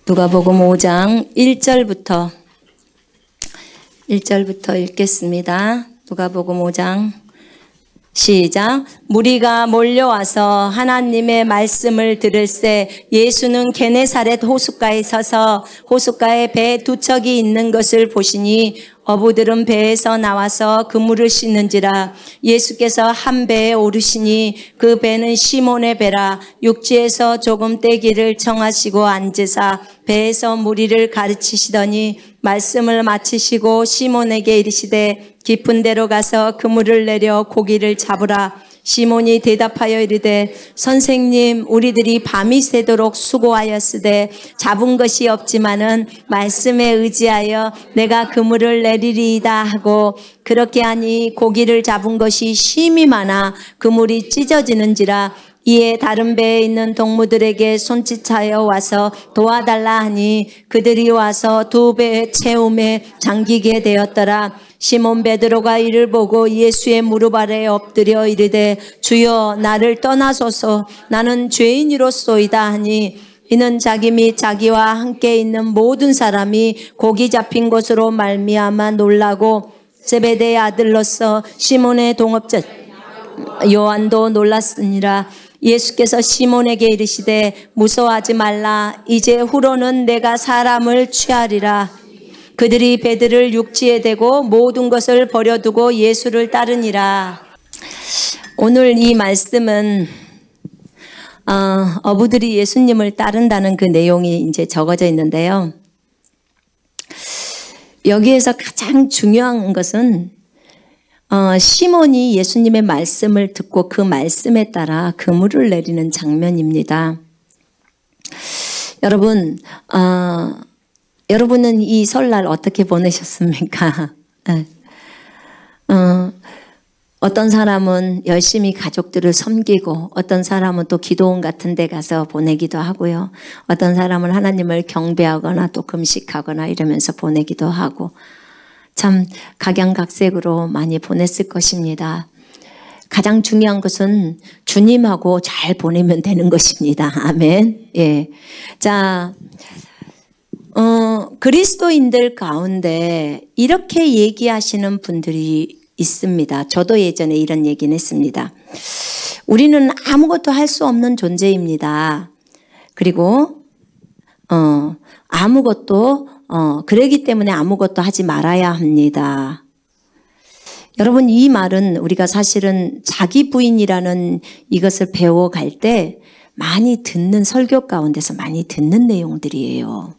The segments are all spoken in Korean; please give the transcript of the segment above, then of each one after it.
누가복음 5장 1절부터 읽겠습니다. 누가복음 5장 시작. 무리가 몰려와서 하나님의 말씀을 들을새 예수는 게네사렛 호숫가에 서서 호숫가에 배 두 척이 있는 것을 보시니 어부들은 배에서 나와서 그물을 씻는지라. 예수께서 한 배에 오르시니 그 배는 시몬의 배라. 육지에서 조금 떼기를 청하시고 앉으사 배에서 무리를 가르치시더니 말씀을 마치시고 시몬에게 이르시되 깊은 데로 가서 그물을 내려 고기를 잡으라. 시몬이 대답하여 이르되 선생님, 우리들이 밤이 새도록 수고하였으되 잡은 것이 없지만은 말씀에 의지하여 내가 그물을 내리리이다 하고, 그렇게 하니 고기를 잡은 것이 심히 많아 그물이 찢어지는지라. 이에 다른 배에 있는 동무들에게 손짓하여 와서 도와달라 하니 그들이 와서 두 배의 채움에 잠기게 되었더라. 시몬 베드로가 이를 보고 예수의 무릎 아래에 엎드려 이르되 주여, 나를 떠나소서, 나는 죄인이로소이다 하니, 이는 자기 및 자기와 함께 있는 모든 사람이 고기 잡힌 것으로 말미암아 놀라고 세베대의 아들로서 시몬의 동업자 요한도 놀랐으니라. 예수께서 시몬에게 이르시되 무서워하지 말라. 이제 후로는 내가 사람을 취하리라. 그들이 배들을 육지에 대고 모든 것을 버려두고 예수를 따르니라. 오늘 이 말씀은 어부들이 예수님을 따른다는 그 내용이 이제 적어져 있는데요. 여기에서 가장 중요한 것은 시몬이 예수님의 말씀을 듣고 그 말씀에 따라 그물을 내리는 장면입니다. 여러분은 이 설날 어떻게 보내셨습니까? 어떤 사람은 열심히 가족들을 섬기고, 어떤 사람은 또 기도원 같은 데 가서 보내기도 하고요. 어떤 사람은 하나님을 경배하거나 또 금식하거나 이러면서 보내기도 하고, 참 각양각색으로 많이 보냈을 것입니다. 가장 중요한 것은 주님하고 잘 보내면 되는 것입니다. 아멘. 예. 자, 그리스도인들 가운데 이렇게 얘기하시는 분들이 있습니다. 저도 예전에 이런 얘기는 했습니다. 우리는 아무것도 할 수 없는 존재입니다. 그리고 그러기 때문에 아무것도 하지 말아야 합니다. 여러분, 이 말은 우리가 사실은 자기 부인이라는 이것을 배워갈 때 많이 듣는, 설교 가운데서 많이 듣는 내용들이에요.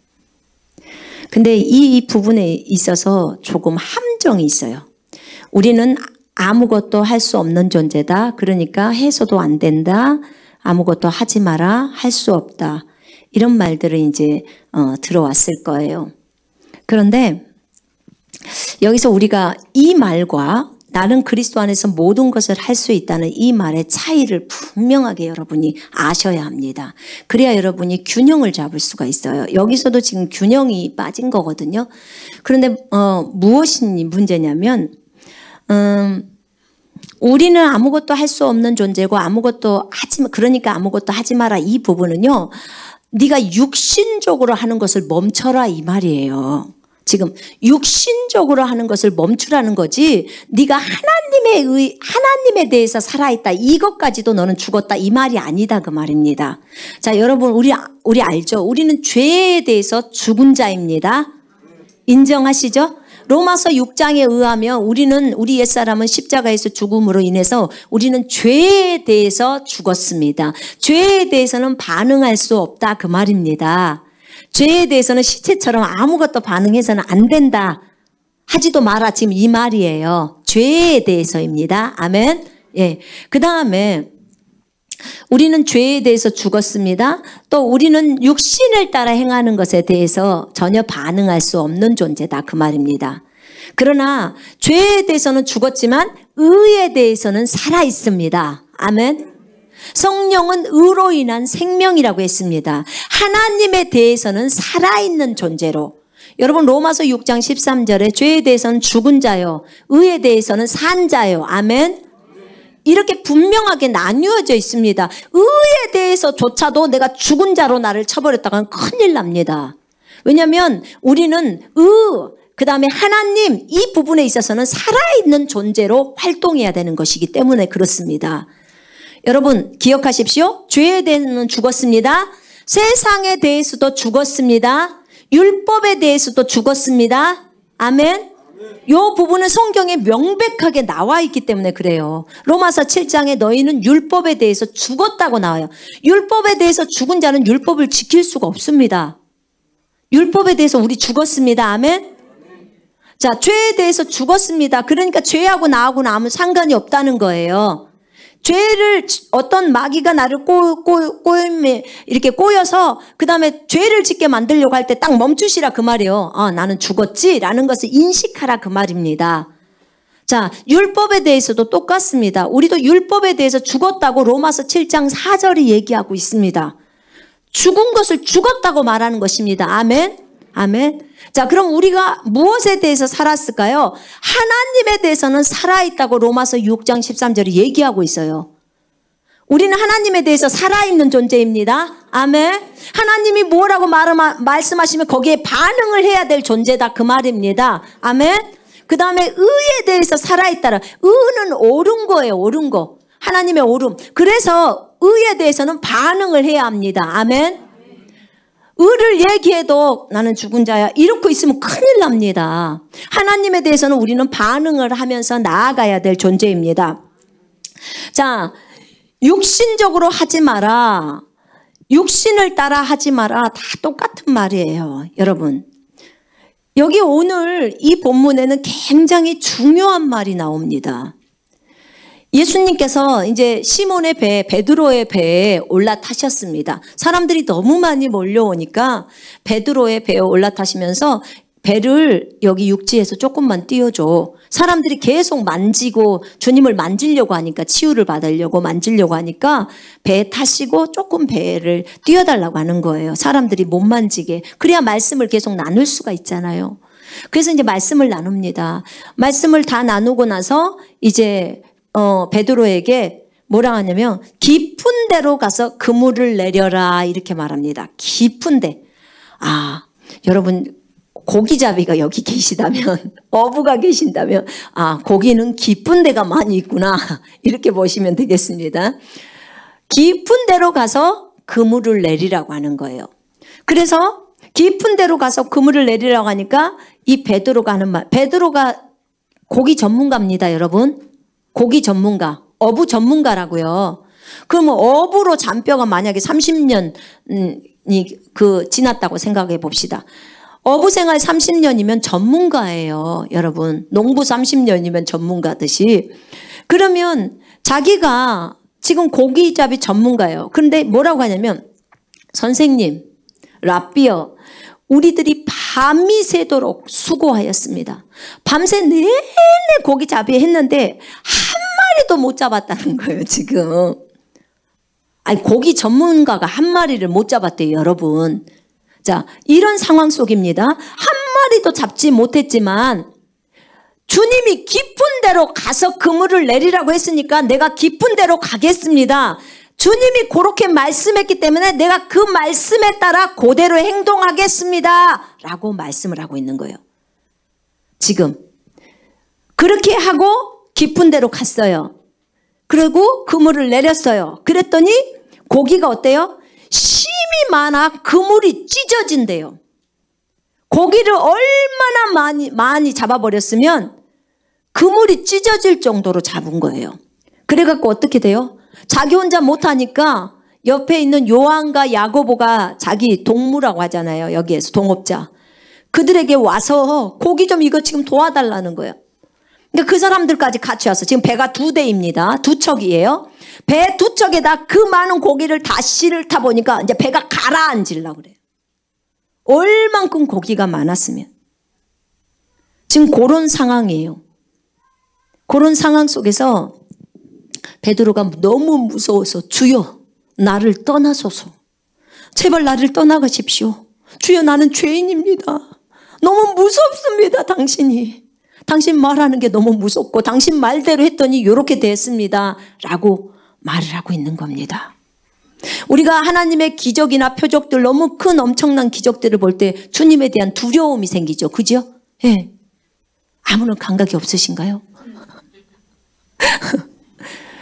근데 이 부분에 있어서 조금 함정이 있어요. 우리는 아무것도 할 수 없는 존재다. 그러니까 해서도 안 된다. 아무것도 하지 마라. 할 수 없다. 이런 말들을 이제 들어왔을 거예요. 그런데 여기서 우리가 이 말과 나는 그리스도 안에서 모든 것을 할 수 있다는 이 말의 차이를 분명하게 여러분이 아셔야 합니다. 그래야 여러분이 균형을 잡을 수가 있어요. 여기서도 지금 균형이 빠진 거거든요. 그런데 무엇이 문제냐면 우리는 아무것도 할 수 없는 존재고 그러니까 아무것도 하지 마라, 이 부분은요, 네가 육신적으로 하는 것을 멈춰라, 이 말이에요. 지금 육신적으로 하는 것을 멈추라는 거지, 네가 하나님에 대해서 살아있다, 이것까지도 너는 죽었다, 이 말이 아니다, 그 말입니다. 자, 여러분, 우리 알죠? 우리는 죄에 대해서 죽은 자입니다. 인정하시죠? 로마서 6장에 의하면 우리 옛사람은 십자가에서 죽음으로 인해서 우리는 죄에 대해서 죽었습니다. 죄에 대해서는 반응할 수 없다, 그 말입니다. 죄에 대해서는 시체처럼 아무것도 반응해서는 안 된다, 하지도 마라, 지금 이 말이에요. 죄에 대해서입니다. 아멘. 예. 그 다음에 우리는 죄에 대해서 죽었습니다. 또 우리는 육신을 따라 행하는 것에 대해서 전혀 반응할 수 없는 존재다, 그 말입니다. 그러나 죄에 대해서는 죽었지만 의에 대해서는 살아 있습니다. 아멘. 성령은 의로 인한 생명이라고 했습니다. 하나님에 대해서는 살아있는 존재로. 여러분, 로마서 6장 13절에 죄에 대해서는 죽은 자요, 의에 대해서는 산 자요. 아멘. 이렇게 분명하게 나뉘어져 있습니다. 의에 대해서조차도 내가 죽은 자로 나를 쳐버렸다가는 큰일 납니다. 왜냐하면 우리는 그 다음에 하나님 이 부분에 있어서는 살아있는 존재로 활동해야 되는 것이기 때문에 그렇습니다. 여러분 기억하십시오. 죄에 대해서는 죽었습니다. 세상에 대해서도 죽었습니다. 율법에 대해서도 죽었습니다. 아멘. 이 부분은 성경에 명백하게 나와 있기 때문에 그래요. 로마서 7장에 너희는 율법에 대해서 죽었다고 나와요. 율법에 대해서 죽은 자는 율법을 지킬 수가 없습니다. 율법에 대해서 우리 죽었습니다. 아멘. 자, 죄에 대해서 죽었습니다. 그러니까 죄하고 나하고는 아무 상관이 없다는 거예요. 죄를 어떤 마귀가 나를 이렇게 꼬여서 그 다음에 죄를 짓게 만들려고 할 때 딱 멈추시라 그 말이에요. 나는 죽었지 라는 것을 인식하라 그 말입니다. 자, 율법에 대해서도 똑같습니다. 우리도 율법에 대해서 죽었다고 로마서 7장 4절이 얘기하고 있습니다. 죽은 것을 죽었다고 말하는 것입니다. 아멘. 아멘. 자, 그럼 우리가 무엇에 대해서 살았을까요? 하나님에 대해서는 살아있다고 로마서 6장 13절이 얘기하고 있어요. 우리는 하나님에 대해서 살아있는 존재입니다. 아멘. 하나님이 뭐라고 말씀하시면 거기에 반응을 해야 될 존재다 그 말입니다. 아멘. 그 다음에 의에 대해서 살아있다라. 의는 옳은 거예요. 옳은 거. 하나님의 옳음. 그래서 의에 대해서는 반응을 해야 합니다. 아멘. 의를 얘기해도 나는 죽은 자야 이러고 있으면 큰일 납니다. 하나님에 대해서는 우리는 반응을 하면서 나아가야 될 존재입니다. 자, 육신적으로 하지 마라. 육신을 따라 하지 마라. 다 똑같은 말이에요. 여러분. 여기 오늘 이 본문에는 굉장히 중요한 말이 나옵니다. 예수님께서 이제 시몬의 배, 베드로의 배에 올라타셨습니다. 사람들이 너무 많이 몰려오니까 베드로의 배에 올라타시면서 배를 여기 육지에서 조금만 띄워줘. 사람들이 계속 만지고 주님을 만지려고 하니까 치유를 받으려고 만지려고 하니까 배에 타시고 조금 배를 띄워달라고 하는 거예요. 사람들이 못 만지게. 그래야 말씀을 계속 나눌 수가 있잖아요. 그래서 이제 말씀을 나눕니다. 말씀을 다 나누고 나서 이제 베드로에게 뭐라 하냐면 깊은 데로 가서 그물을 내려라 이렇게 말합니다. 깊은 데. 여러분 고기잡이가 여기 계시다면 어부가 계신다면 고기는 깊은 데가 많이 있구나 이렇게 보시면 되겠습니다. 깊은 데로 가서 그물을 내리라고 하는 거예요. 그래서 깊은 데로 가서 그물을 내리라고 하니까 이 베드로가 하는 말. 베드로가 고기 전문가입니다. 여러분. 고기 전문가, 어부 전문가라고요. 그러면 어부로 잔뼈가 만약에 30년이 지났다고 생각해 봅시다. 어부 생활 30년이면 전문가예요. 여러분. 농부 30년이면 전문가듯이. 그러면 자기가 지금 고기잡이 전문가예요. 그런데 뭐라고 하냐면 선생님, 랍비요. 우리들이 밤이 새도록 수고하였습니다. 밤새 내내 고기잡이 했는데 한 마리도 못 잡았다는 거예요, 지금. 고기 전문가가 한 마리를 못 잡았대요, 여러분. 자, 이런 상황 속입니다. 한 마리도 잡지 못했지만 주님이 깊은 데로 가서 그물을 내리라고 했으니까 내가 깊은 데로 가겠습니다. 주님이 그렇게 말씀했기 때문에 내가 그 말씀에 따라 그대로 행동하겠습니다. 라고 말씀을 하고 있는 거예요. 지금. 그렇게 하고 깊은 데로 갔어요. 그리고 그물을 내렸어요. 그랬더니 고기가 어때요? 힘이 많아 그물이 찢어진대요. 고기를 얼마나 많이 잡아버렸으면 그물이 찢어질 정도로 잡은 거예요. 그래갖고 어떻게 돼요? 자기 혼자 못하니까 옆에 있는 요한과 야고보가 자기 동무라고 하잖아요. 여기에서 동업자. 그들에게 와서 고기 좀 이거 지금 도와달라는 거예요. 그러니까 그 사람들까지 같이 와서 지금 배가 2대입니다. 2척이에요. 배 2척에다 그 많은 고기를 다 실타 보니까 이제 배가 가라앉으려고 그래요. 얼만큼 고기가 많았으면. 지금 그런 상황이에요. 그런 상황 속에서 베드로가 너무 무서워서 주여 나를 떠나소서. 제발 나를 떠나가십시오. 주여 나는 죄인입니다. 너무 무섭습니다. 당신이. 당신 말하는 게 너무 무섭고 당신 말대로 했더니 이렇게 됐습니다. 라고 말을 하고 있는 겁니다. 우리가 하나님의 기적이나 표적들, 너무 큰 엄청난 기적들을 볼 때 주님에 대한 두려움이 생기죠. 그죠? 예. 아무런 감각이 없으신가요?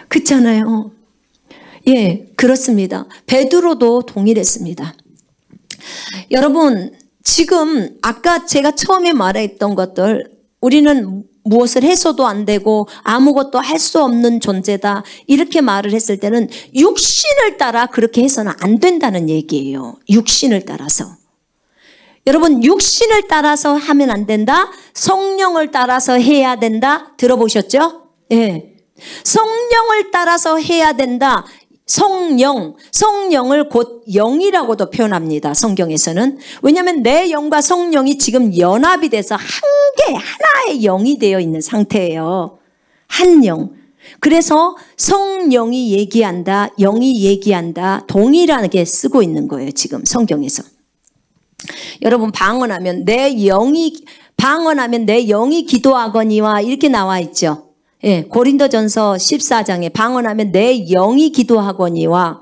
그렇잖아요. 예, 그렇습니다. 베드로도 동일했습니다. 여러분, 지금 아까 제가 처음에 말했던 것들, 우리는 무엇을 해서도 안 되고 아무것도 할 수 없는 존재다, 이렇게 말을 했을 때는 육신을 따라 그렇게 해서는 안 된다는 얘기예요. 육신을 따라서. 여러분, 육신을 따라서 하면 안 된다. 성령을 따라서 해야 된다. 들어보셨죠? 예. 성령을 따라서 해야 된다. 성령을 곧 영이라고도 표현합니다. 성경에서는. 왜냐하면 내 영과 성령이 지금 연합이 돼서 하나의 영이 되어 있는 상태예요. 한 영. 그래서 성령이 얘기한다, 영이 얘기한다, 동일하게 쓰고 있는 거예요. 지금 성경에서. 여러분, 방언하면 내 영이 기도하거니와 이렇게 나와 있죠. 예, 고린도전서 14장에 방언하면 내 영이 기도하거니와.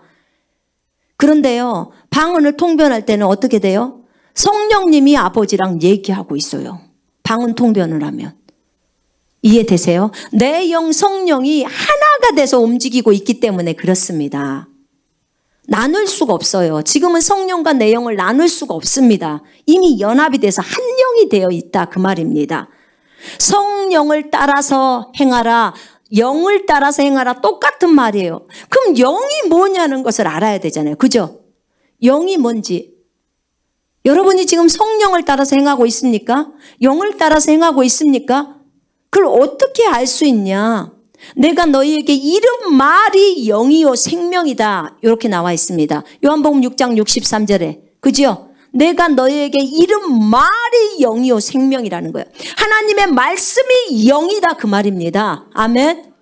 그런데요, 방언을 통변할 때는 어떻게 돼요? 성령님이 아버지랑 얘기하고 있어요. 방언 통변을 하면. 이해되세요? 내 영, 성령이 하나가 돼서 움직이고 있기 때문에 그렇습니다. 나눌 수가 없어요. 지금은 성령과 내 영을 나눌 수가 없습니다. 이미 연합이 돼서 한 영이 되어 있다, 그 말입니다. 성령을 따라서 행하라, 영을 따라서 행하라, 똑같은 말이에요. 그럼 영이 뭐냐는 것을 알아야 되잖아요. 그죠? 영이 뭔지. 여러분이 지금 성령을 따라서 행하고 있습니까? 영을 따라서 행하고 있습니까? 그걸 어떻게 알 수 있냐? 내가 너희에게 이른 말이 영이요 생명이다, 이렇게 나와 있습니다. 요한복음 6장 63절에. 그죠? 내가 너희에게 이른 말이 영이요 생명이라는 거예요. 하나님의 말씀이 영이다, 그 말입니다. 아멘.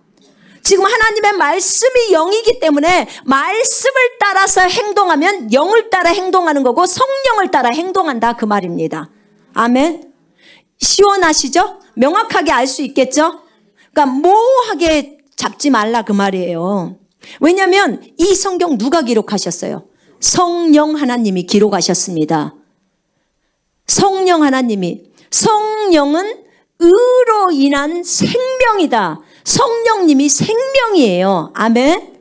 지금 하나님의 말씀이 영이기 때문에 말씀을 따라서 행동하면 영을 따라 행동하는 거고 성령을 따라 행동한다, 그 말입니다. 아멘. 시원하시죠? 명확하게 알 수 있겠죠? 그러니까 모호하게 잡지 말라, 그 말이에요. 왜냐하면 이 성경 누가 기록하셨어요? 성령 하나님이 기록하셨습니다. 성령 하나님이. 성령은 의로 인한 생명이다. 성령님이 생명이에요. 아멘.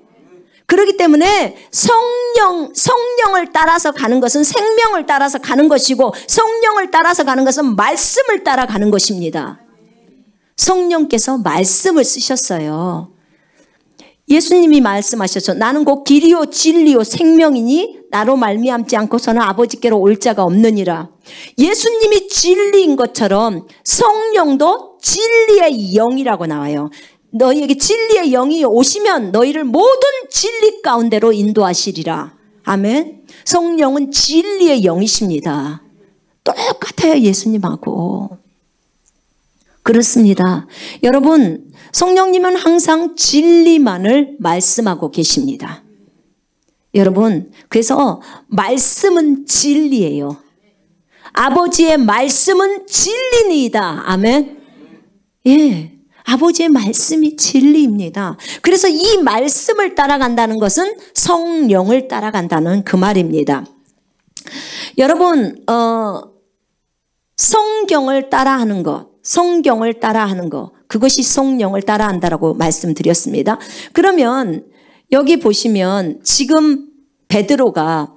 그렇기 때문에 성령을 따라서 가는 것은 생명을 따라서 가는 것이고, 성령을 따라서 가는 것은 말씀을 따라가는 것입니다. 성령께서 말씀을 쓰셨어요. 예수님이 말씀하셨죠. 나는 곧 길이요 진리요 생명이니 나로 말미암지 않고서는 아버지께로 올 자가 없느니라. 예수님이 진리인 것처럼 성령도 진리의 영이라고 나와요. 너희에게 진리의 영이 오시면 너희를 모든 진리 가운데로 인도하시리라. 아멘. 성령은 진리의 영이십니다. 똑같아요, 예수님하고. 그렇습니다. 여러분, 성령님은 항상 진리만을 말씀하고 계십니다. 여러분, 그래서 말씀은 진리예요. 아버지의 말씀은 진리니이다. 아멘. 예, 아버지의 말씀이 진리입니다. 그래서 이 말씀을 따라간다는 것은 성령을 따라간다는 그 말입니다. 여러분, 성경을 따라하는 것, 성경을 따라하는 것, 그것이 성령을 따라한다라고 말씀드렸습니다. 그러면 여기 보시면 지금 베드로가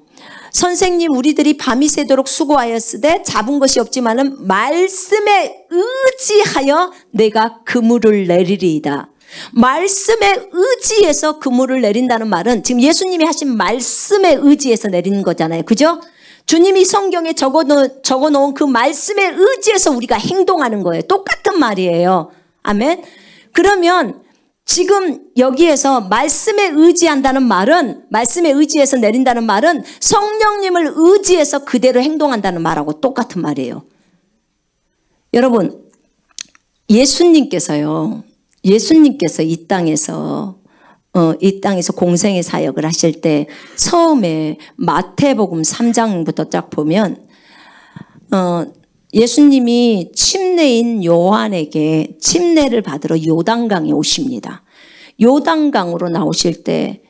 선생님, 우리들이 밤이 새도록 수고하였으되 잡은 것이 없지만은 말씀에 의지하여 내가 그물을 내리리이다. 말씀에 의지해서 그물을 내린다는 말은 지금 예수님이 하신 말씀에 의지해서 내리는 거잖아요. 그죠? 주님이 성경에 적어놓은 그 말씀에 의지해서 우리가 행동하는 거예요. 똑같은 말이에요. 아멘. 그러면 지금 여기에서 말씀에 의지한다는 말은, 말씀에 의지해서 내린다는 말은 성령님을 의지해서 그대로 행동한다는 말하고 똑같은 말이에요. 여러분, 예수님께서 이 땅에서 공생의 사역을 하실 때 처음에 마태복음 3장부터 쫙 보면 예수님이 침례인 요한에게 침례를 받으러 요단강에 오십니다. 요단강으로 나오실 때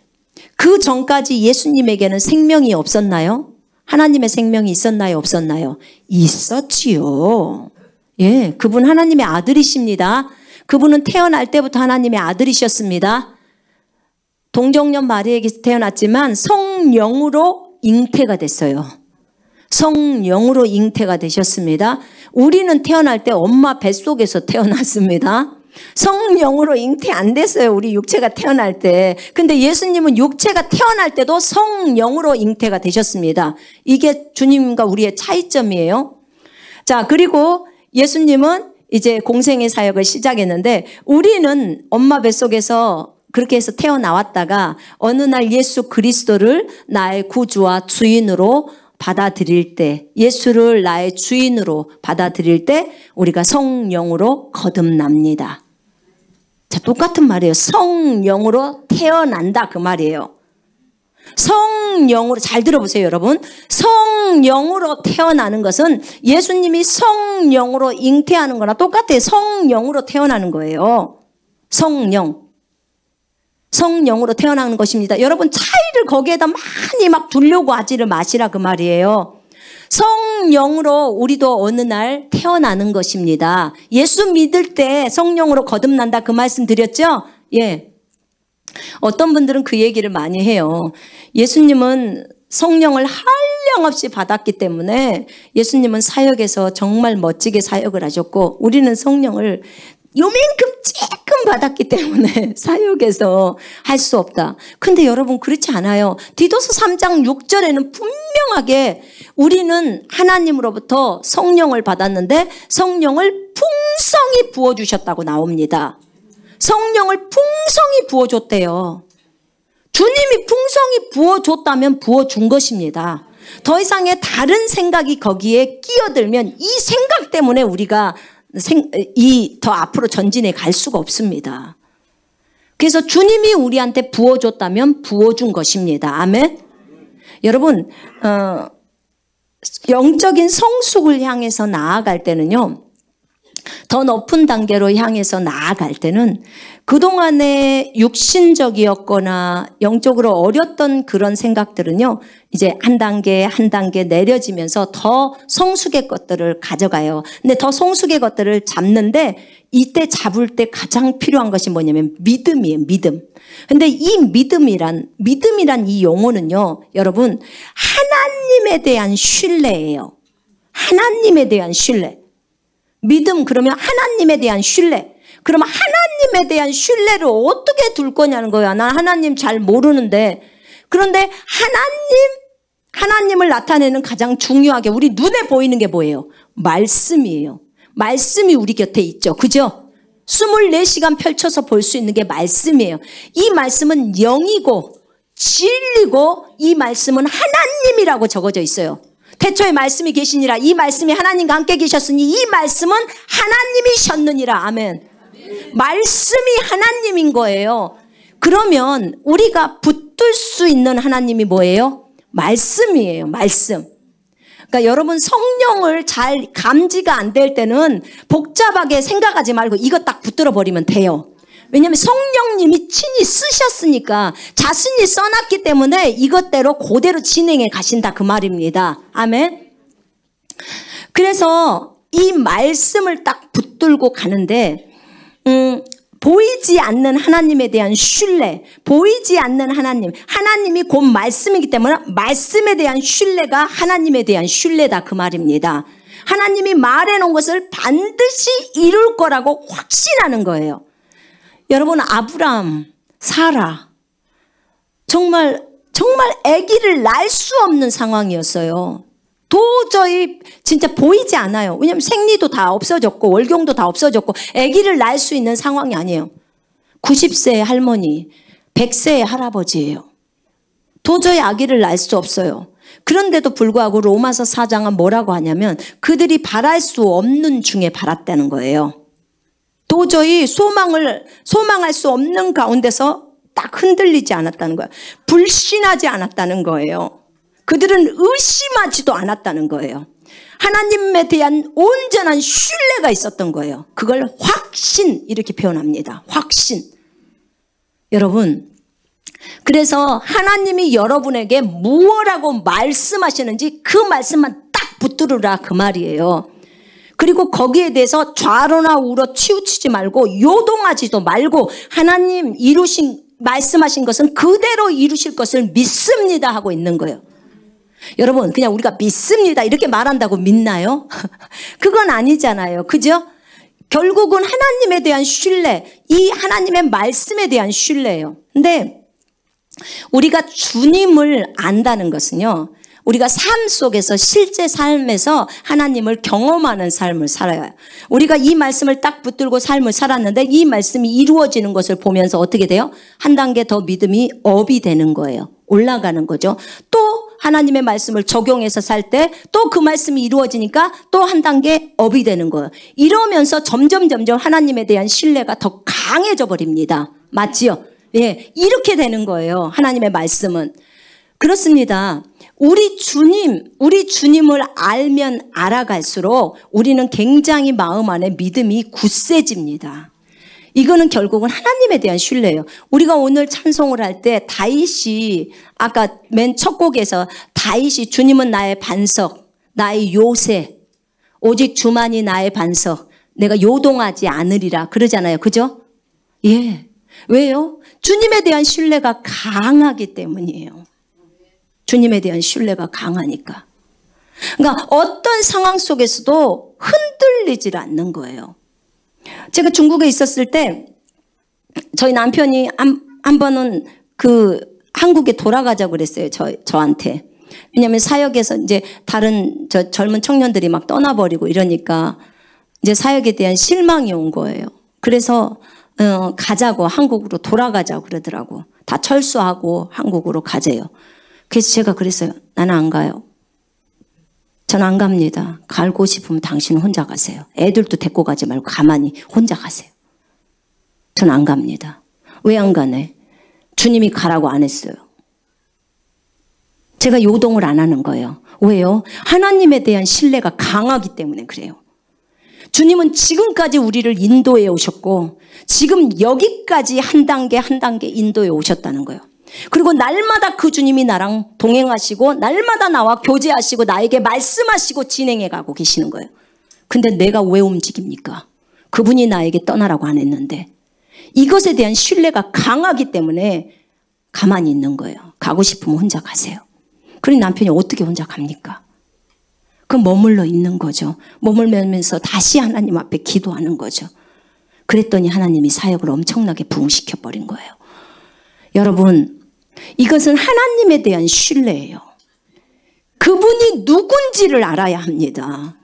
그 전까지 예수님에게는 생명이 없었나요? 하나님의 생명이 있었나요? 없었나요? 있었지요. 예, 그분 하나님의 아들이십니다. 그분은 태어날 때부터 하나님의 아들이셨습니다. 동정녀 마리에게서 태어났지만 성령으로 잉태가 됐어요. 성령으로 잉태가 되셨습니다. 우리는 태어날 때 엄마 뱃속에서 태어났습니다. 성령으로 잉태 안 됐어요. 우리 육체가 태어날 때. 근데 예수님은 육체가 태어날 때도 성령으로 잉태가 되셨습니다. 이게 주님과 우리의 차이점이에요. 자, 그리고 예수님은 이제 공생의 사역을 시작했는데 우리는 엄마 뱃속에서 그렇게 해서 태어나왔다가 어느 날 예수 그리스도를 나의 구주와 주인으로 받아들일 때, 예수를 나의 주인으로 받아들일 때 우리가 성령으로 거듭납니다. 자, 똑같은 말이에요. 성령으로 태어난다 그 말이에요. 성령으로, 잘 들어보세요 여러분. 성령으로 태어나는 것은 예수님이 성령으로 잉태하는 거나 똑같아요. 성령으로 태어나는 거예요. 성령으로 태어나는 것입니다. 여러분 차이를 거기에다 많이 막 두려고 하지를 마시라 그 말이에요. 성령으로 우리도 어느 날 태어나는 것입니다. 예수 믿을 때 성령으로 거듭난다 그 말씀 드렸죠? 예. 어떤 분들은 그 얘기를 많이 해요. 예수님은 성령을 한량없이 받았기 때문에 예수님은 사역에서 정말 멋지게 사역을 하셨고 우리는 성령을 요만큼 조금 받았기 때문에 사역에서 할 수 없다. 근데 여러분 그렇지 않아요. 디도서 3장 6절에는 분명하게 우리는 하나님으로부터 성령을 받았는데 성령을 풍성히 부어주셨다고 나옵니다. 성령을 풍성히 부어줬대요. 주님이 풍성히 부어줬다면 부어준 것입니다. 더 이상의 다른 생각이 거기에 끼어들면 이 생각 때문에 우리가 더 앞으로 전진해 갈 수가 없습니다. 그래서 주님이 우리한테 부어줬다면 부어준 것입니다. 아멘. 여러분 영적인 성숙을 향해서 나아갈 때는요, 더 높은 단계로 향해서 나아갈 때는 그동안에 육신적이었거나 영적으로 어렸던 그런 생각들은요, 이제 한 단계 한 단계 내려지면서 더 성숙의 것들을 가져가요. 근데 더 성숙의 것들을 잡는데 이때 잡을 때 가장 필요한 것이 뭐냐면 믿음이에요. 믿음. 근데 이 믿음이란 이 용어는요, 여러분 하나님에 대한 신뢰예요. 하나님에 대한 신뢰. 믿음 그러면 하나님에 대한 신뢰. 그러면 하나님에 대한 신뢰를 어떻게 둘 거냐는 거야. 난 하나님 잘 모르는데. 그런데 하나님을 나타내는 가장 중요하게 우리 눈에 보이는 게 뭐예요? 말씀이에요. 말씀이 우리 곁에 있죠. 그죠? 24시간 펼쳐서 볼 수 있는 게 말씀이에요. 이 말씀은 영이고 진리고 이 말씀은 하나님이라고 적어져 있어요. 태초에 말씀이 계시니라. 이 말씀이 하나님과 함께 계셨으니 이 말씀은 하나님이셨느니라. 아멘. 말씀이 하나님인 거예요. 그러면 우리가 붙들 수 있는 하나님이 뭐예요? 말씀이에요. 말씀. 그러니까 여러분 성령을 잘 감지가 안 될 때는 복잡하게 생각하지 말고 이거 딱 붙들어 버리면 돼요. 왜냐하면 성령님이 친히 쓰셨으니까 자신이 써놨기 때문에 이것대로 그대로 진행해 가신다 그 말입니다. 아멘. 그래서 이 말씀을 딱 붙들고 가는데 보이지 않는 하나님에 대한 신뢰, 보이지 않는 하나님이 곧 말씀이기 때문에 말씀에 대한 신뢰가 하나님에 대한 신뢰다 그 말입니다. 하나님이 말해놓은 것을 반드시 이룰 거라고 확신하는 거예요. 여러분 아브라함, 사라 정말 아기를 낳을 수 없는 상황이었어요. 도저히 진짜 보이지 않아요. 왜냐하면 생리도 다 없어졌고 월경도 다 없어졌고 아기를 낳을 수 있는 상황이 아니에요. 90세의 할머니, 100세의 할아버지예요. 도저히 아기를 낳을 수 없어요. 그런데도 불구하고 로마서 4장은 뭐라고 하냐면 그들이 바랄 수 없는 중에 바랐다는 거예요. 도저히 소망할 수 없는 가운데서 딱 흔들리지 않았다는 거예요. 불신하지 않았다는 거예요. 그들은 의심하지도 않았다는 거예요. 하나님에 대한 온전한 신뢰가 있었던 거예요. 그걸 확신 이렇게 표현합니다. 확신. 여러분, 그래서 하나님이 여러분에게 무엇라고 말씀하시는지 그 말씀만 딱 붙들으라 그 말이에요. 그리고 거기에 대해서 좌로나 우로 치우치지 말고 요동하지도 말고 하나님 말씀하신 것은 그대로 이루실 것을 믿습니다 하고 있는 거예요. 여러분, 그냥 우리가 믿습니다 이렇게 말한다고 믿나요? 그건 아니잖아요. 그죠? 결국은 하나님에 대한 신뢰, 이 하나님의 말씀에 대한 신뢰예요. 근데 우리가 주님을 안다는 것은요, 우리가 삶 속에서 실제 삶에서 하나님을 경험하는 삶을 살아요. 우리가 이 말씀을 딱 붙들고 삶을 살았는데 이 말씀이 이루어지는 것을 보면서 어떻게 돼요? 한 단계 더 믿음이 업이 되는 거예요. 올라가는 거죠. 또 하나님의 말씀을 적용해서 살 때 또 그 말씀이 이루어지니까 또 한 단계 업이 되는 거예요. 이러면서 점점 하나님에 대한 신뢰가 더 강해져 버립니다. 맞지요? 예, 이렇게 되는 거예요. 하나님의 말씀은. 그렇습니다. 우리 주님을 알면 알아갈수록 우리는 굉장히 마음 안에 믿음이 굳세집니다. 이거는 결국은 하나님에 대한 신뢰예요. 우리가 오늘 찬송을 할 때 다윗이 아까 맨 첫 곡에서 다윗이 주님은 나의 반석, 나의 요새, 오직 주만이 나의 반석, 내가 요동하지 않으리라 그러잖아요. 그죠? 예. 왜요? 주님에 대한 신뢰가 강하기 때문이에요. 주님에 대한 신뢰가 강하니까. 그러니까 어떤 상황 속에서도 흔들리질 않는 거예요. 제가 중국에 있었을 때 저희 남편이 한 번은 한국에 돌아가자고 그랬어요. 저한테. 왜냐하면 사역에서 이제 다른 젊은 청년들이 막 떠나버리고 이러니까 이제 사역에 대한 실망이 온 거예요. 그래서 가자고, 한국으로 돌아가자고 그러더라고. 다 철수하고 한국으로 가재요. 그래서 제가 그랬어요. 나는 안 가요. 전 안 갑니다. 가고 싶으면 당신은 혼자 가세요. 애들도 데리고 가지 말고 가만히 혼자 가세요. 전 안 갑니다. 왜 안 가네? 주님이 가라고 안 했어요. 제가 요동을 안 하는 거예요. 왜요? 하나님에 대한 신뢰가 강하기 때문에 그래요. 주님은 지금까지 우리를 인도해 오셨고 지금 여기까지 한 단계 한 단계 인도해 오셨다는 거예요. 그리고 날마다 그 주님이 나랑 동행하시고 날마다 나와 교제하시고 나에게 말씀하시고 진행해 가고 계시는 거예요. 근데 내가 왜 움직입니까? 그분이 나에게 떠나라고 안 했는데. 이것에 대한 신뢰가 강하기 때문에 가만히 있는 거예요. 가고 싶으면 혼자 가세요. 그러니 남편이 어떻게 혼자 갑니까? 그럼 머물러 있는 거죠. 머물면서 다시 하나님 앞에 기도하는 거죠. 그랬더니 하나님이 사역을 엄청나게 부흥시켜 버린 거예요. 여러분, 이것은 하나님에 대한 신뢰예요. 그분이 누군지를 알아야 합니다.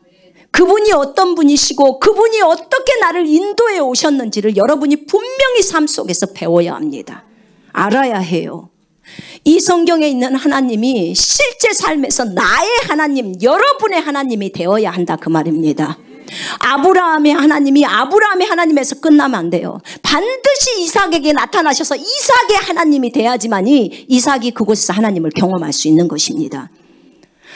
그분이 어떤 분이시고 그분이 어떻게 나를 인도해 오셨는지를 여러분이 분명히 삶 속에서 배워야 합니다. 알아야 해요. 이 성경에 있는 하나님이 실제 삶에서 나의 하나님, 여러분의 하나님이 되어야 한다 그 말입니다. 아브라함의 하나님이 아브라함의 하나님에서 끝나면 안 돼요. 반드시 이삭에게 나타나셔서 이삭의 하나님이 돼야지만이 이삭이 그곳에서 하나님을 경험할 수 있는 것입니다.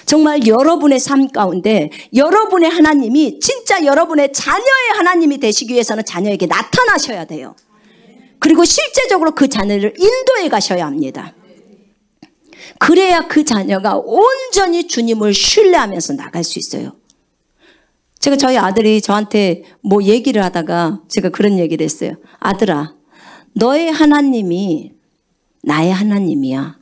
정말 여러분의 삶 가운데 여러분의 하나님이 진짜 여러분의 자녀의 하나님이 되시기 위해서는 자녀에게 나타나셔야 돼요. 그리고 실제적으로 그 자녀를 인도해 가셔야 합니다. 그래야 그 자녀가 온전히 주님을 신뢰하면서 나갈 수 있어요. 제가 저희 아들이 저한테 뭐 얘기를 하다가 제가 그런 얘기를 했어요. 아들아, 너의 하나님이 나의 하나님이야.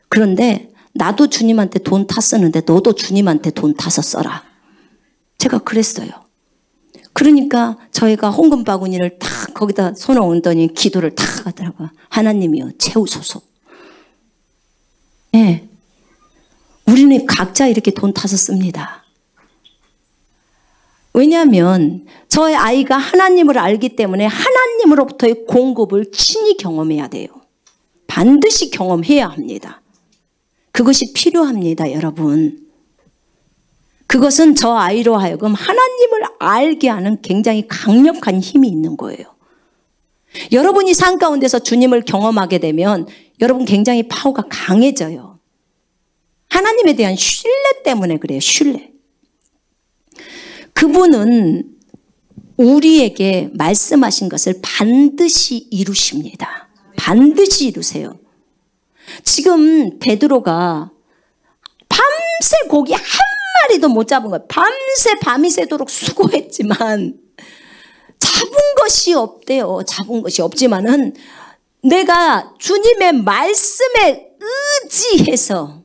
그런데 나도 주님한테 돈 탔었는데 너도 주님한테 돈 타서 써라. 제가 그랬어요. 그러니까 저희가 홍금 바구니를 탁 거기다 손을 얹더니 기도를 탁 하더라고요. 하나님이여 채우소서. 네. 우리는 각자 이렇게 돈 타서 씁니다. 왜냐하면 저의 아이가 하나님을 알기 때문에 하나님으로부터의 공급을 친히 경험해야 돼요. 반드시 경험해야 합니다. 그것이 필요합니다, 여러분. 그것은 저 아이로 하여금 하나님을 알게 하는 굉장히 강력한 힘이 있는 거예요. 여러분이 삶 가운데서 주님을 경험하게 되면 여러분 굉장히 파워가 강해져요. 하나님에 대한 신뢰 때문에 그래요. 신뢰. 그분은 우리에게 말씀하신 것을 반드시 이루십니다. 반드시 이루세요. 지금 베드로가 밤새 고기 한 마리도 못 잡은 거예요. 밤새 밤이 새도록 수고했지만 잡은 것이 없대요. 잡은 것이 없지만은 내가 주님의 말씀에 의지해서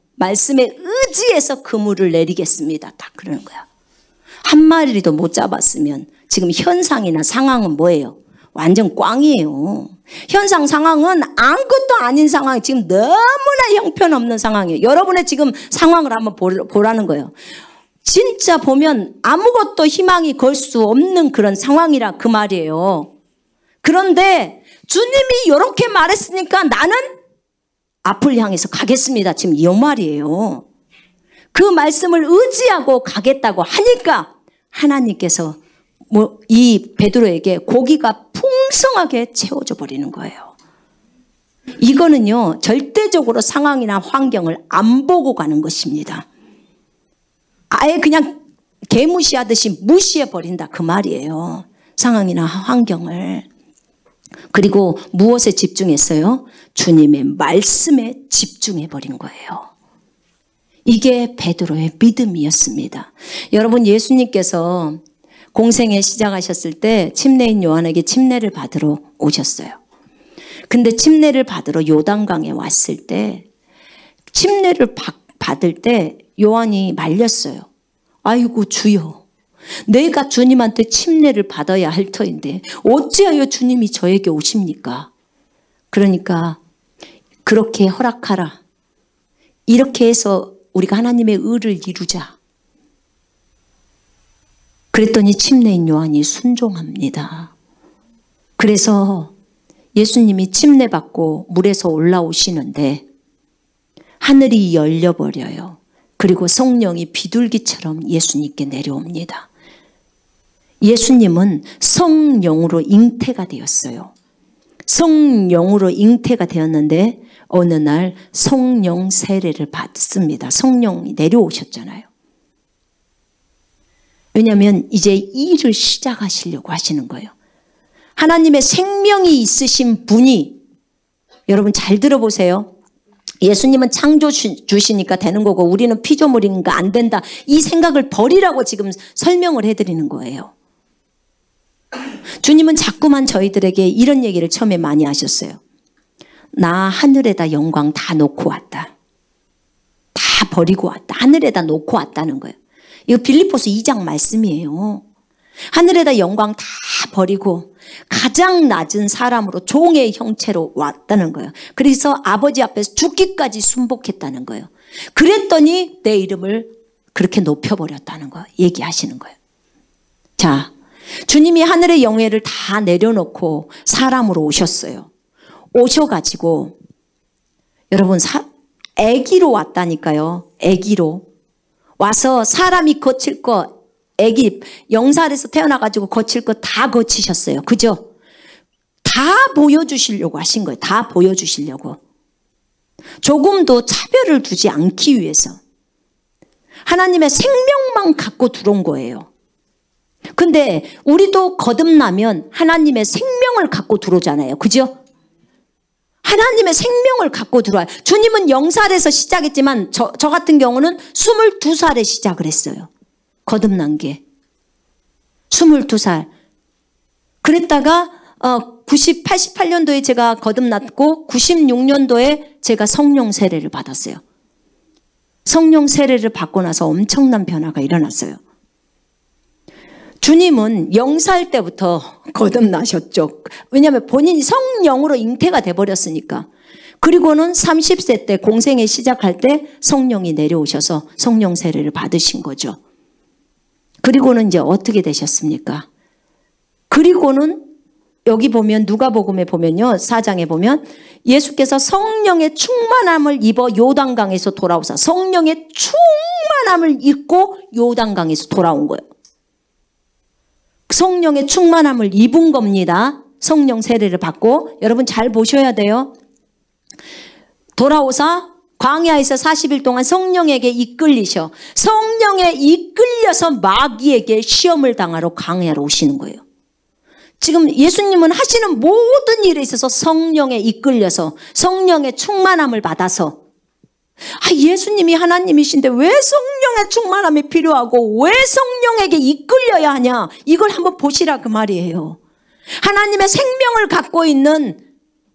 그물을 내리겠습니다. 딱 그러는 거야. 한 마리도 못 잡았으면 지금 현상이나 상황은 뭐예요? 완전 꽝이에요. 현상 상황은 아무것도 아닌 상황이 지금 너무나 형편없는 상황이에요. 여러분의 지금 상황을 한번 보라는 거예요. 진짜 보면 아무것도 희망이 걸 수 없는 그런 상황이라 그 말이에요. 그런데 주님이 이렇게 말했으니까 나는 앞을 향해서 가겠습니다. 지금 이 말이에요. 그 말씀을 의지하고 가겠다고 하니까 하나님께서 이 베드로에게 고기가 풍성하게 채워져 버리는 거예요. 이거는요, 절대적으로 상황이나 환경을 안 보고 가는 것입니다. 아예 그냥 개무시하듯이 무시해 버린다 그 말이에요. 상황이나 환경을. 그리고 무엇에 집중했어요? 주님의 말씀에 집중해 버린 거예요. 이게 베드로의 믿음이었습니다. 여러분, 예수님께서 공생애 시작하셨을 때 침례인 요한에게 침례를 받으러 오셨어요. 근데 침례를 받으러 요단강에 왔을 때 침례를 받을 때 요한이 말렸어요. 아이고 주여, 내가 주님한테 침례를 받아야 할 터인데 어찌하여 주님이 저에게 오십니까? 그러니까 그렇게 허락하라. 이렇게 해서 우리가 하나님의 의를 이루자. 그랬더니 침례인 요한이 순종합니다. 그래서 예수님이 침례 받고 물에서 올라오시는데 하늘이 열려버려요. 그리고 성령이 비둘기처럼 예수님께 내려옵니다. 예수님은 성령으로 잉태가 되었어요. 성령으로 잉태가 되었는데 어느 날 성령 세례를 받습니다. 성령이 내려오셨잖아요. 왜냐하면 이제 일을 시작하시려고 하시는 거예요. 하나님의 생명이 있으신 분이, 여러분 잘 들어보세요. 예수님은 창조 주시니까 되는 거고 우리는 피조물이니까 안 된다. 이 생각을 버리라고 지금 설명을 해드리는 거예요. 주님은 자꾸만 저희들에게 이런 얘기를 처음에 많이 하셨어요. 나 하늘에다 영광 다 놓고 왔다. 다 버리고 왔다. 하늘에다 놓고 왔다는 거예요. 이거 빌립보서 2장 말씀이에요. 하늘에다 영광 다 버리고 가장 낮은 사람으로 종의 형체로 왔다는 거예요. 그래서 아버지 앞에서 죽기까지 순복했다는 거예요. 그랬더니 내 이름을 그렇게 높여버렸다는 거 얘기하시는 거예요. 자, 주님이 하늘의 영예를 다 내려놓고 사람으로 오셨어요. 오셔가지고 여러분 아기로 왔다니까요. 아기로 와서 사람이 거칠 거, 아기 영살에서 태어나가지고 거칠 거 다 거치셨어요. 그죠? 다 보여주시려고 하신 거예요. 다 보여주시려고. 조금도 차별을 두지 않기 위해서 하나님의 생명만 갖고 들어온 거예요. 근데 우리도 거듭나면 하나님의 생명을 갖고 들어오잖아요. 그죠? 하나님의 생명을 갖고 들어와요. 주님은 0살에서 시작했지만 저 같은 경우는 22살에 시작을 했어요. 거듭난 게 22살. 그랬다가 88년도에 제가 거듭났고 96년도에 제가 성령 세례를 받았어요. 성령 세례를 받고 나서 엄청난 변화가 일어났어요. 주님은 0살 때부터 거듭나셨죠. 왜냐하면 본인이 성령으로 잉태가 돼버렸으니까. 그리고는 30세 때 공생애 시작할 때 성령이 내려오셔서 성령 세례를 받으신 거죠. 그리고는 이제 어떻게 되셨습니까? 그리고는 여기 보면 누가복음에 보면요. 4장에 보면 예수께서 성령의 충만함을 입어 요단강에서 돌아오사 성령의 충만함을 입고 요단강에서 돌아온 거예요. 성령의 충만함을 입은 겁니다. 성령 세례를 받고 여러분 잘 보셔야 돼요. 돌아오사 광야에서 40일 동안 성령에게 이끌리셔. 성령에 이끌려서 마귀에게 시험을 당하러 광야로 오시는 거예요. 지금 예수님은 하시는 모든 일에 있어서 성령에 이끌려서 성령의 충만함을 받아서 예수님이 하나님이신데 왜 성령의 충만함이 필요하고 왜 성령에게 이끌려야 하냐, 이걸 한번 보시라 그 말이에요. 하나님의 생명을 갖고 있는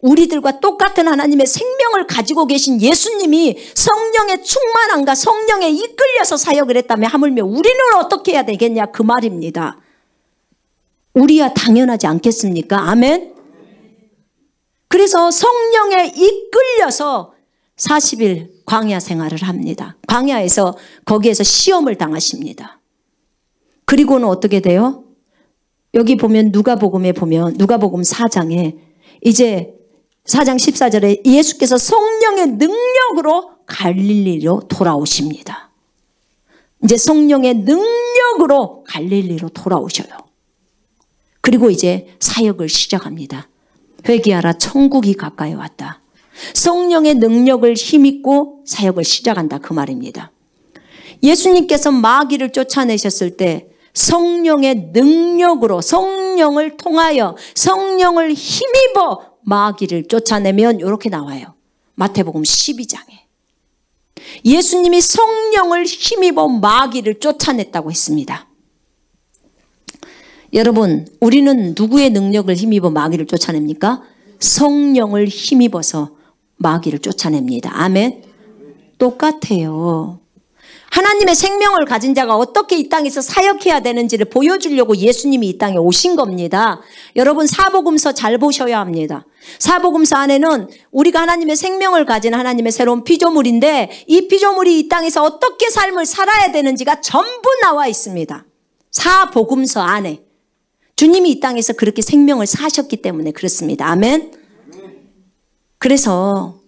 우리들과 똑같은 하나님의 생명을 가지고 계신 예수님이 성령의 충만함과 성령에 이끌려서 사역을 했다면 하물며 우리는 어떻게 해야 되겠냐 그 말입니다. 우리야 당연하지 않겠습니까? 아멘. 그래서 성령에 이끌려서 40일 광야 생활을 합니다. 광야에서 거기에서 시험을 당하십니다. 그리고는 어떻게 돼요? 여기 보면 누가복음에 보면 누가복음 4장에 이제 4장 14절에 예수께서 성령의 능력으로 갈릴리로 돌아오십니다. 이제 성령의 능력으로 갈릴리로 돌아오셔요. 그리고 이제 사역을 시작합니다. 회개하라, 천국이 가까이 왔다. 성령의 능력을 힘입고 사역을 시작한다 그 말입니다. 예수님께서 마귀를 쫓아내셨을 때 성령의 능력으로, 성령을 통하여, 성령을 힘입어 마귀를 쫓아내면 이렇게 나와요. 마태복음 12장에 예수님이 성령을 힘입어 마귀를 쫓아냈다고 했습니다. 여러분, 우리는 누구의 능력을 힘입어 마귀를 쫓아냅니까? 성령을 힘입어서 마귀를 쫓아냅니다. 아멘. 똑같아요. 하나님의 생명을 가진 자가 어떻게 이 땅에서 사역해야 되는지를 보여주려고 예수님이 이 땅에 오신 겁니다. 여러분, 사복음서 잘 보셔야 합니다. 사복음서 안에는 우리가 하나님의 생명을 가진 하나님의 새로운 피조물인데 이 피조물이 이 땅에서 어떻게 삶을 살아야 되는지가 전부 나와 있습니다. 사복음서 안에. 주님이 이 땅에서 그렇게 생명을 사셨기 때문에 그렇습니다. 아멘. 그래서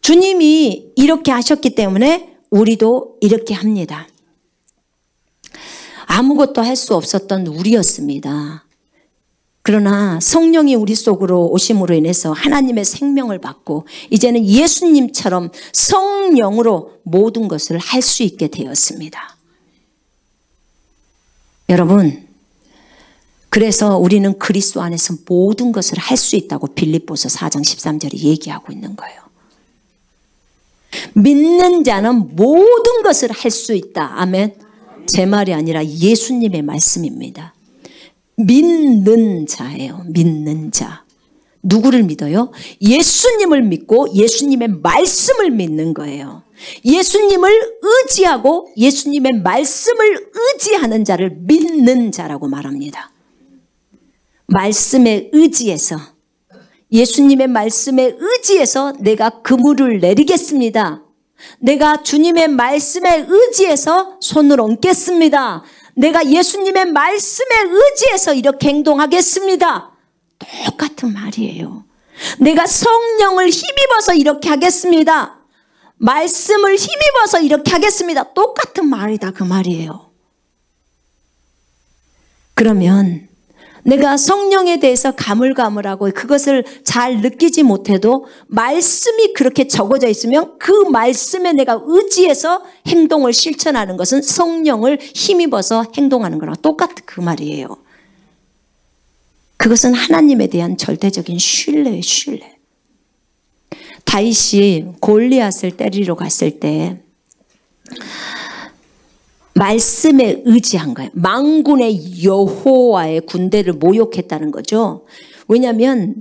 주님이 이렇게 하셨기 때문에 우리도 이렇게 합니다. 아무것도 할 수 없었던 우리였습니다. 그러나 성령이 우리 속으로 오심으로 인해서 하나님의 생명을 받고 이제는 예수님처럼 성령으로 모든 것을 할 수 있게 되었습니다. 여러분, 그래서 우리는 그리스도 안에서 모든 것을 할 수 있다고 빌립보서 4장 13절에 얘기하고 있는 거예요. 믿는 자는 모든 것을 할 수 있다. 아멘. 제 말이 아니라 예수님의 말씀입니다. 믿는 자예요. 믿는 자. 누구를 믿어요? 예수님을 믿고 예수님의 말씀을 믿는 거예요. 예수님을 의지하고 예수님의 말씀을 의지하는 자를 믿는 자라고 말합니다. 말씀에 의지해서, 예수님의 말씀에 의지해서 내가 그물을 내리겠습니다. 내가 주님의 말씀에 의지해서 손을 얹겠습니다. 내가 예수님의 말씀에 의지해서 이렇게 행동하겠습니다. 똑같은 말이에요. 내가 성령을 힘입어서 이렇게 하겠습니다. 말씀을 힘입어서 이렇게 하겠습니다. 똑같은 말이다 그 말이에요. 그러면 내가 성령에 대해서 가물가물하고 그것을 잘 느끼지 못해도 말씀이 그렇게 적어져 있으면 그 말씀에 내가 의지해서 행동을 실천하는 것은 성령을 힘입어서 행동하는 거랑 똑같은 그 말이에요. 그것은 하나님에 대한 절대적인 신뢰예요. 신뢰. 다윗이 골리앗을 때리러 갔을 때 말씀에 의지한 거예요. 만군의 여호와의 군대를 모욕했다는 거죠. 왜냐하면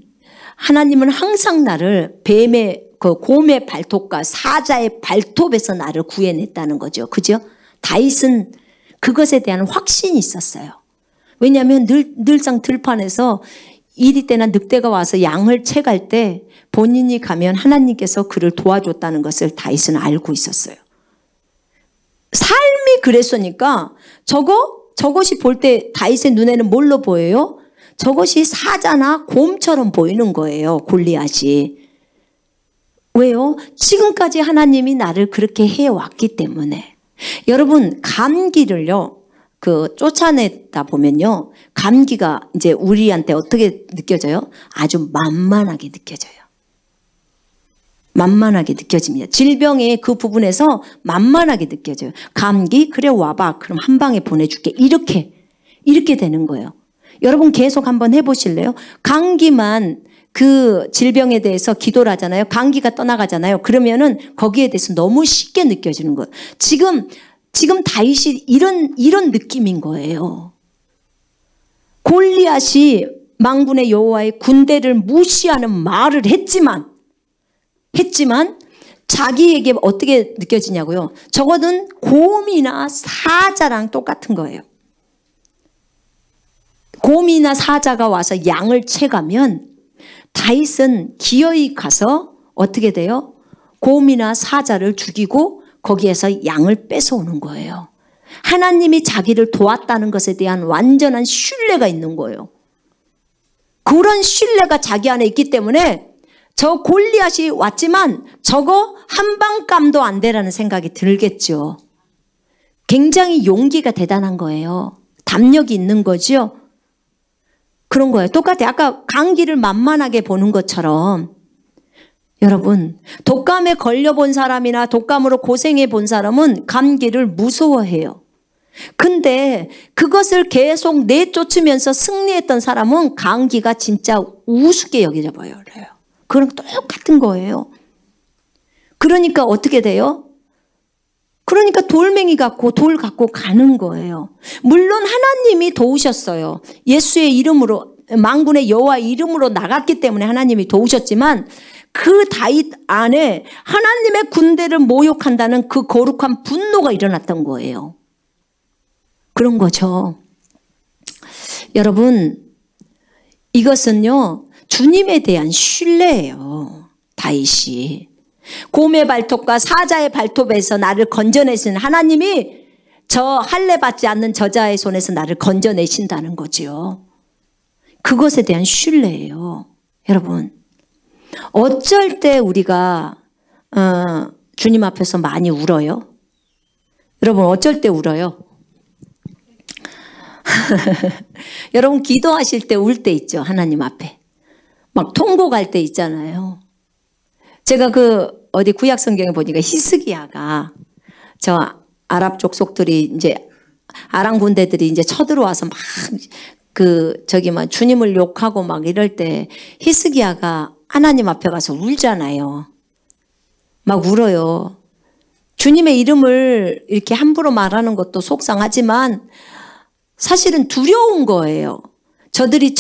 하나님은 항상 나를 뱀의 그 곰의 발톱과 사자의 발톱에서 나를 구해냈다는 거죠. 그죠? 다윗은 그것에 대한 확신이 있었어요. 왜냐하면 늘상 들판에서 이리 때나 늑대가 와서 양을 채갈 때 본인이 가면 하나님께서 그를 도와줬다는 것을 다윗은 알고 있었어요. 삶이 그랬으니까 저것이 볼 때 다윗의 눈에는 뭘로 보여요? 저것이 사자나 곰처럼 보이는 거예요. 골리앗이. 왜요? 지금까지 하나님이 나를 그렇게 해왔기 때문에. 여러분, 감기를요, 쫓아내다 보면요, 감기가 이제 우리한테 어떻게 느껴져요? 아주 만만하게 느껴져요. 만만하게 느껴집니다. 질병의 그 부분에서 만만하게 느껴져요. 감기? 그래 와봐. 그럼 한 방에 보내줄게. 이렇게 되는 거예요. 여러분 계속 한번 해보실래요? 감기만 그 질병에 대해서 기도를 하잖아요. 감기가 떠나가잖아요. 그러면은 거기에 대해서 너무 쉽게 느껴지는 거예요. 지금 다윗이 이런 느낌인 거예요. 골리앗이 만군의 여호와의 군대를 무시하는 말을 했지만 자기에게 어떻게 느껴지냐고요. 저거는 곰이나 사자랑 똑같은 거예요. 곰이나 사자가 와서 양을 채가면 다윗은 기어이 가서 어떻게 돼요? 곰이나 사자를 죽이고 거기에서 양을 뺏어오는 거예요. 하나님이 자기를 도왔다는 것에 대한 완전한 신뢰가 있는 거예요. 그런 신뢰가 자기 안에 있기 때문에 저 골리앗이 왔지만 저거 한 방감도 안 되라는 생각이 들겠죠. 굉장히 용기가 대단한 거예요. 담력이 있는 거죠. 그런 거예요. 똑같아요. 아까 감기를 만만하게 보는 것처럼 여러분 독감에 걸려본 사람이나 독감으로 고생해 본 사람은 감기를 무서워해요. 근데 그것을 계속 내쫓으면서 승리했던 사람은 감기가 진짜 우습게 여겨져 버려요. 그런 똑같은 거예요. 그러니까 어떻게 돼요? 그러니까 돌멩이 갖고 돌 갖고 가는 거예요. 물론 하나님이 도우셨어요. 예수의 이름으로 만군의 여호와 이름으로 나갔기 때문에 하나님이 도우셨지만 그 다윗 안에 하나님의 군대를 모욕한다는 그 거룩한 분노가 일어났던 거예요. 그런 거죠. 여러분 이것은요 주님에 대한 신뢰예요. 다윗이 곰의 발톱과 사자의 발톱에서 나를 건져내신 하나님이 저 할례 받지 않는 저자의 손에서 나를 건져내신다는 거죠. 그것에 대한 신뢰예요. 여러분 어쩔 때 우리가 주님 앞에서 많이 울어요? 여러분 어쩔 때 울어요? 여러분 기도하실 때 울 때 있죠. 하나님 앞에 막 통곡할 때 있잖아요. 제가 어디 구약 성경에 보니까 히스기야가 저 아랍 족속들이 이제 아람 군대들이 이제 쳐들어와서 막 주님을 욕하고 막 이럴 때 히스기야가 하나님 앞에 가서 울잖아요. 막 울어요. 주님의 이름을 이렇게 함부로 말하는 것도 속상하지만 사실은 두려운 거예요. 저들이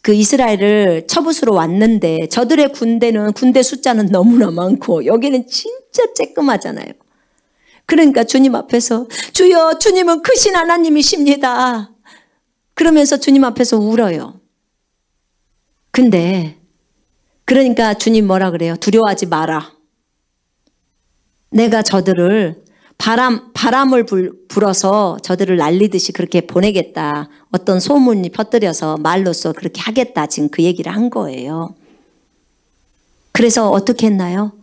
이스라엘을 쳐부수러 왔는데 저들의 군대 숫자는 너무나 많고 여기는 진짜 쬐끔하잖아요. 그러니까 주님 앞에서 주여 주님은 크신 하나님이십니다. 그러면서 주님 앞에서 울어요. 근데 그러니까 주님 뭐라 그래요? 두려워하지 마라. 내가 저들을 바람을 불어서 저들을 날리듯이 그렇게 보내겠다. 어떤 소문이 퍼뜨려서 말로써 그렇게 하겠다. 지금 그 얘기를 한 거예요. 그래서 어떻게 했나요?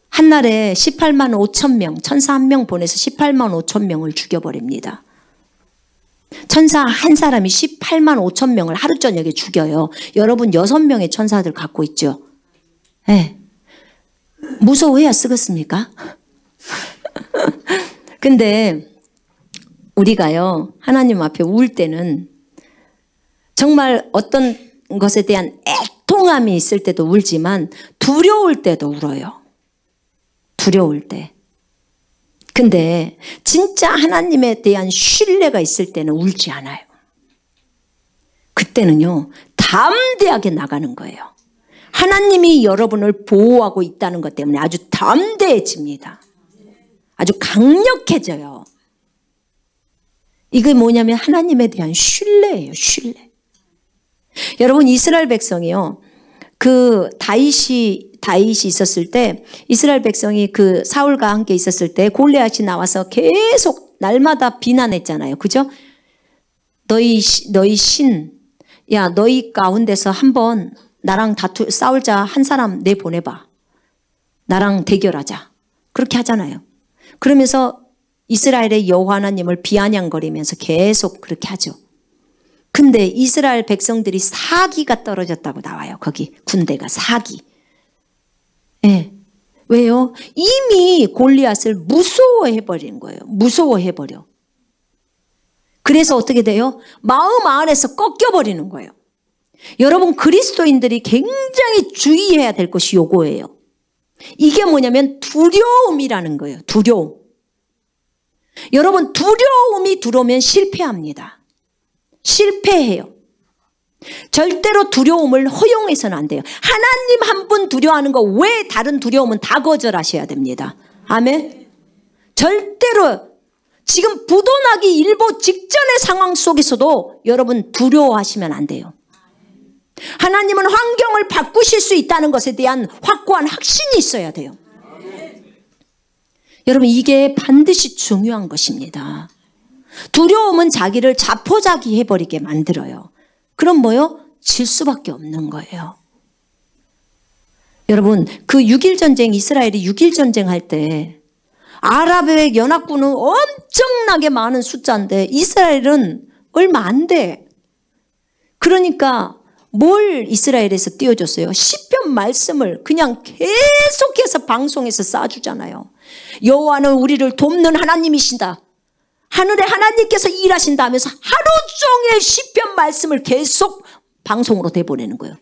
한날에 18만 5천 명, 천사 한 명 보내서 18만 5천 명을 죽여버립니다. 천사 한 사람이 18만 5천 명을 하루 저녁에 죽여요. 여러분 6명의 천사들 갖고 있죠. 네. 무서워해야 쓰겠습니까? 근데 우리가요 하나님 앞에 울 때는 정말 어떤 것에 대한 애통함이 있을 때도 울지만 두려울 때도 울어요. 두려울 때. 근데 진짜 하나님에 대한 신뢰가 있을 때는 울지 않아요. 그때는요 담대하게 나가는 거예요. 하나님이 여러분을 보호하고 있다는 것 때문에 아주 담대해집니다. 아주 강력해져요. 이게 뭐냐면 하나님에 대한 신뢰예요. 신뢰. 여러분 이스라엘 백성이요. 다윗이 있었을 때 이스라엘 백성이 사울과 함께 있었을 때 골리앗이 나와서 계속 날마다 비난했잖아요. 그죠? 너희 가운데서 한번 나랑 싸울자 한 사람 내보내봐. 나랑 대결하자. 그렇게 하잖아요. 그러면서 이스라엘의 여호와 하나님을 비아냥거리면서 계속 그렇게 하죠. 근데 이스라엘 백성들이 사기가 떨어졌다고 나와요. 거기 군대가 사기. 예. 왜요? 이미 골리앗을 무서워해버린 거예요. 무서워해버려. 그래서 어떻게 돼요? 마음 안에서 꺾여버리는 거예요. 여러분, 그리스도인들이 굉장히 주의해야 될 것이 요거예요. 이게 뭐냐면 두려움이라는 거예요. 두려움. 여러분, 두려움이 들어오면 실패합니다. 실패해요. 절대로 두려움을 허용해서는 안 돼요. 하나님 한 분 두려워하는 거 왜 다른 두려움은 다 거절하셔야 됩니다. 아멘. 절대로 지금 부도나기 일보 직전의 상황 속에서도 여러분 두려워하시면 안 돼요. 하나님은 환경을 바꾸실 수 있다는 것에 대한 확고한 확신이 있어야 돼요. 여러분, 이게 반드시 중요한 것입니다. 두려움은 자기를 자포자기 해버리게 만들어요. 그럼 뭐요? 질 수밖에 없는 거예요. 여러분, 그 6.1 전쟁, 이스라엘이 6.1 전쟁 할 때 아랍의 연합군은 엄청나게 많은 숫자인데 이스라엘은 얼마 안 돼. 그러니까 뭘 이스라엘에서 띄워줬어요? 시편 말씀을 그냥 계속해서 방송에서 쏴주잖아요. 여호와는 우리를 돕는 하나님이신다. 하늘의 하나님께서 일하신다 하면서 하루 종일 시편 말씀을 계속 방송으로 내보내는 거예요.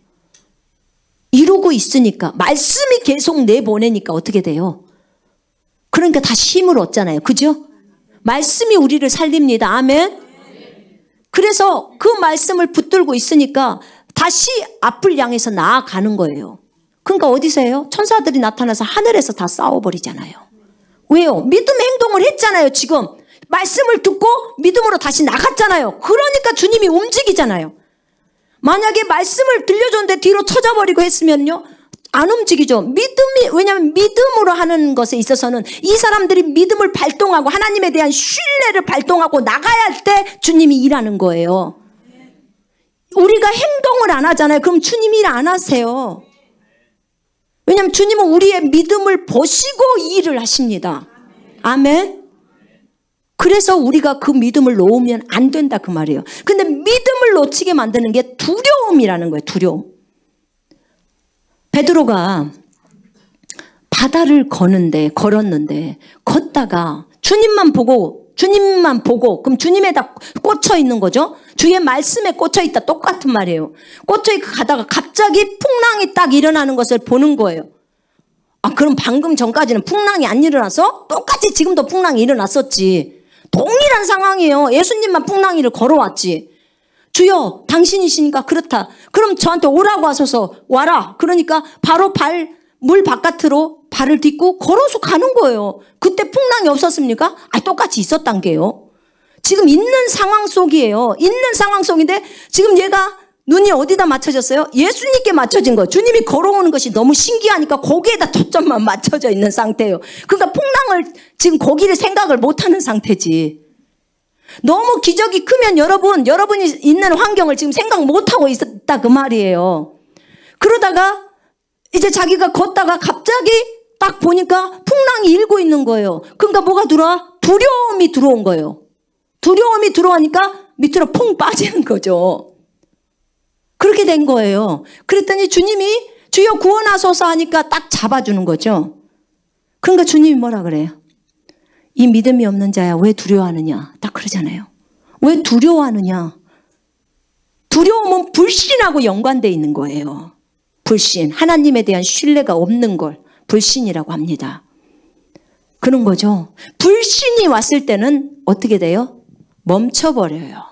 이루고 있으니까, 말씀이 계속 내보내니까 어떻게 돼요? 그러니까 다시 힘을 얻잖아요. 그죠? 말씀이 우리를 살립니다. 아멘. 그래서 그 말씀을 붙들고 있으니까 다시 앞을 향해서 나아가는 거예요. 그러니까 어디서 해요? 천사들이 나타나서 하늘에서 다 싸워버리잖아요. 왜요? 믿음의 행동을 했잖아요. 지금 말씀을 듣고 믿음으로 다시 나갔잖아요. 그러니까 주님이 움직이잖아요. 만약에 말씀을 들려줬는데 뒤로 쳐져버리고 했으면요, 안 움직이죠. 믿음이, 왜냐하면 믿음으로 하는 것에 있어서는 이 사람들이 믿음을 발동하고 하나님에 대한 신뢰를 발동하고 나가야 할 때 주님이 일하는 거예요. 우리가 행동을 안 하잖아요. 그럼 주님이 일 안 하세요. 왜냐하면 주님은 우리의 믿음을 보시고 일을 하십니다. 아멘. 그래서 우리가 그 믿음을 놓으면 안 된다 그 말이에요. 근데 믿음을 놓치게 만드는 게 두려움이라는 거예요. 두려움. 베드로가 바다를 걸었는데 걷다가 주님만 보고 그럼 주님에다 꽂혀 있는 거죠. 주의 말씀에 꽂혀 있다. 똑같은 말이에요. 꽂혀 있고 가다가 갑자기 풍랑이 딱 일어나는 것을 보는 거예요. 아, 그럼 방금 전까지는 풍랑이 안 일어나서 똑같이 지금도 풍랑이 일어났었지. 동일한 상황이에요. 예수님만 풍랑이를 걸어왔지. 주여, 당신이시니까 그렇다. 그럼 저한테 오라고 하셔서 와라. 그러니까 바로 물 바깥으로 발을 딛고 걸어서 가는 거예요. 그때 풍랑이 없었습니까? 아, 똑같이 있었단 게요. 지금 있는 상황 속이에요. 있는 상황 속인데 지금 얘가 눈이 어디다 맞춰졌어요? 예수님께 맞춰진 거예요. 주님이 걸어오는 것이 너무 신기하니까 거기에다 초점만 맞춰져 있는 상태예요. 그러니까 풍랑을 지금 거기를 생각을 못하는 상태지. 너무 기적이 크면 여러분이 있는 환경을 지금 생각 못하고 있었다 그 말이에요. 그러다가 이제 자기가 걷다가 갑자기 딱 보니까 풍랑이 일고 있는 거예요. 그러니까 뭐가 들어와? 두려움이 들어온 거예요. 두려움이 들어오니까 밑으로 퐁 빠지는 거죠. 그렇게 된 거예요. 그랬더니 주님이 주여 구원하소서 하니까 딱 잡아주는 거죠. 그러니까 주님이 뭐라 그래요? 이 믿음이 없는 자야 왜 두려워하느냐? 딱 그러잖아요. 왜 두려워하느냐? 두려움은 불신하고 연관되어 있는 거예요. 불신. 하나님에 대한 신뢰가 없는 걸 불신이라고 합니다. 그런 거죠. 불신이 왔을 때는 어떻게 돼요? 멈춰버려요.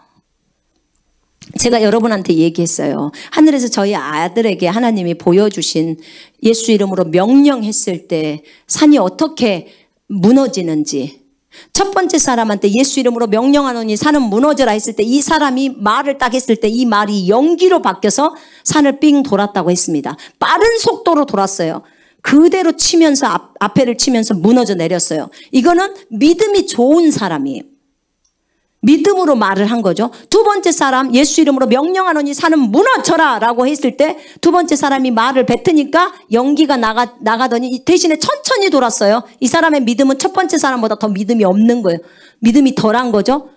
제가 여러분한테 얘기했어요. 하늘에서 저희 아들에게 하나님이 보여주신 예수 이름으로 명령했을 때 산이 어떻게 무너지는지. 첫 번째 사람한테 예수 이름으로 명령하노니 산은 무너져라 했을 때 이 사람이 말을 딱 했을 때 이 말이 연기로 바뀌어서 산을 삥 돌았다고 했습니다. 빠른 속도로 돌았어요. 그대로 치면서 앞에를 치면서 무너져 내렸어요. 이거는 믿음이 좋은 사람이에요. 믿음으로 말을 한 거죠. 두 번째 사람 예수 이름으로 명령하노니 산은 무너져라 라고 했을 때 두 번째 사람이 말을 뱉으니까 연기가 나가더니 대신에 천천히 돌았어요. 이 사람의 믿음은 첫 번째 사람보다 더 믿음이 없는 거예요. 믿음이 덜한 거죠.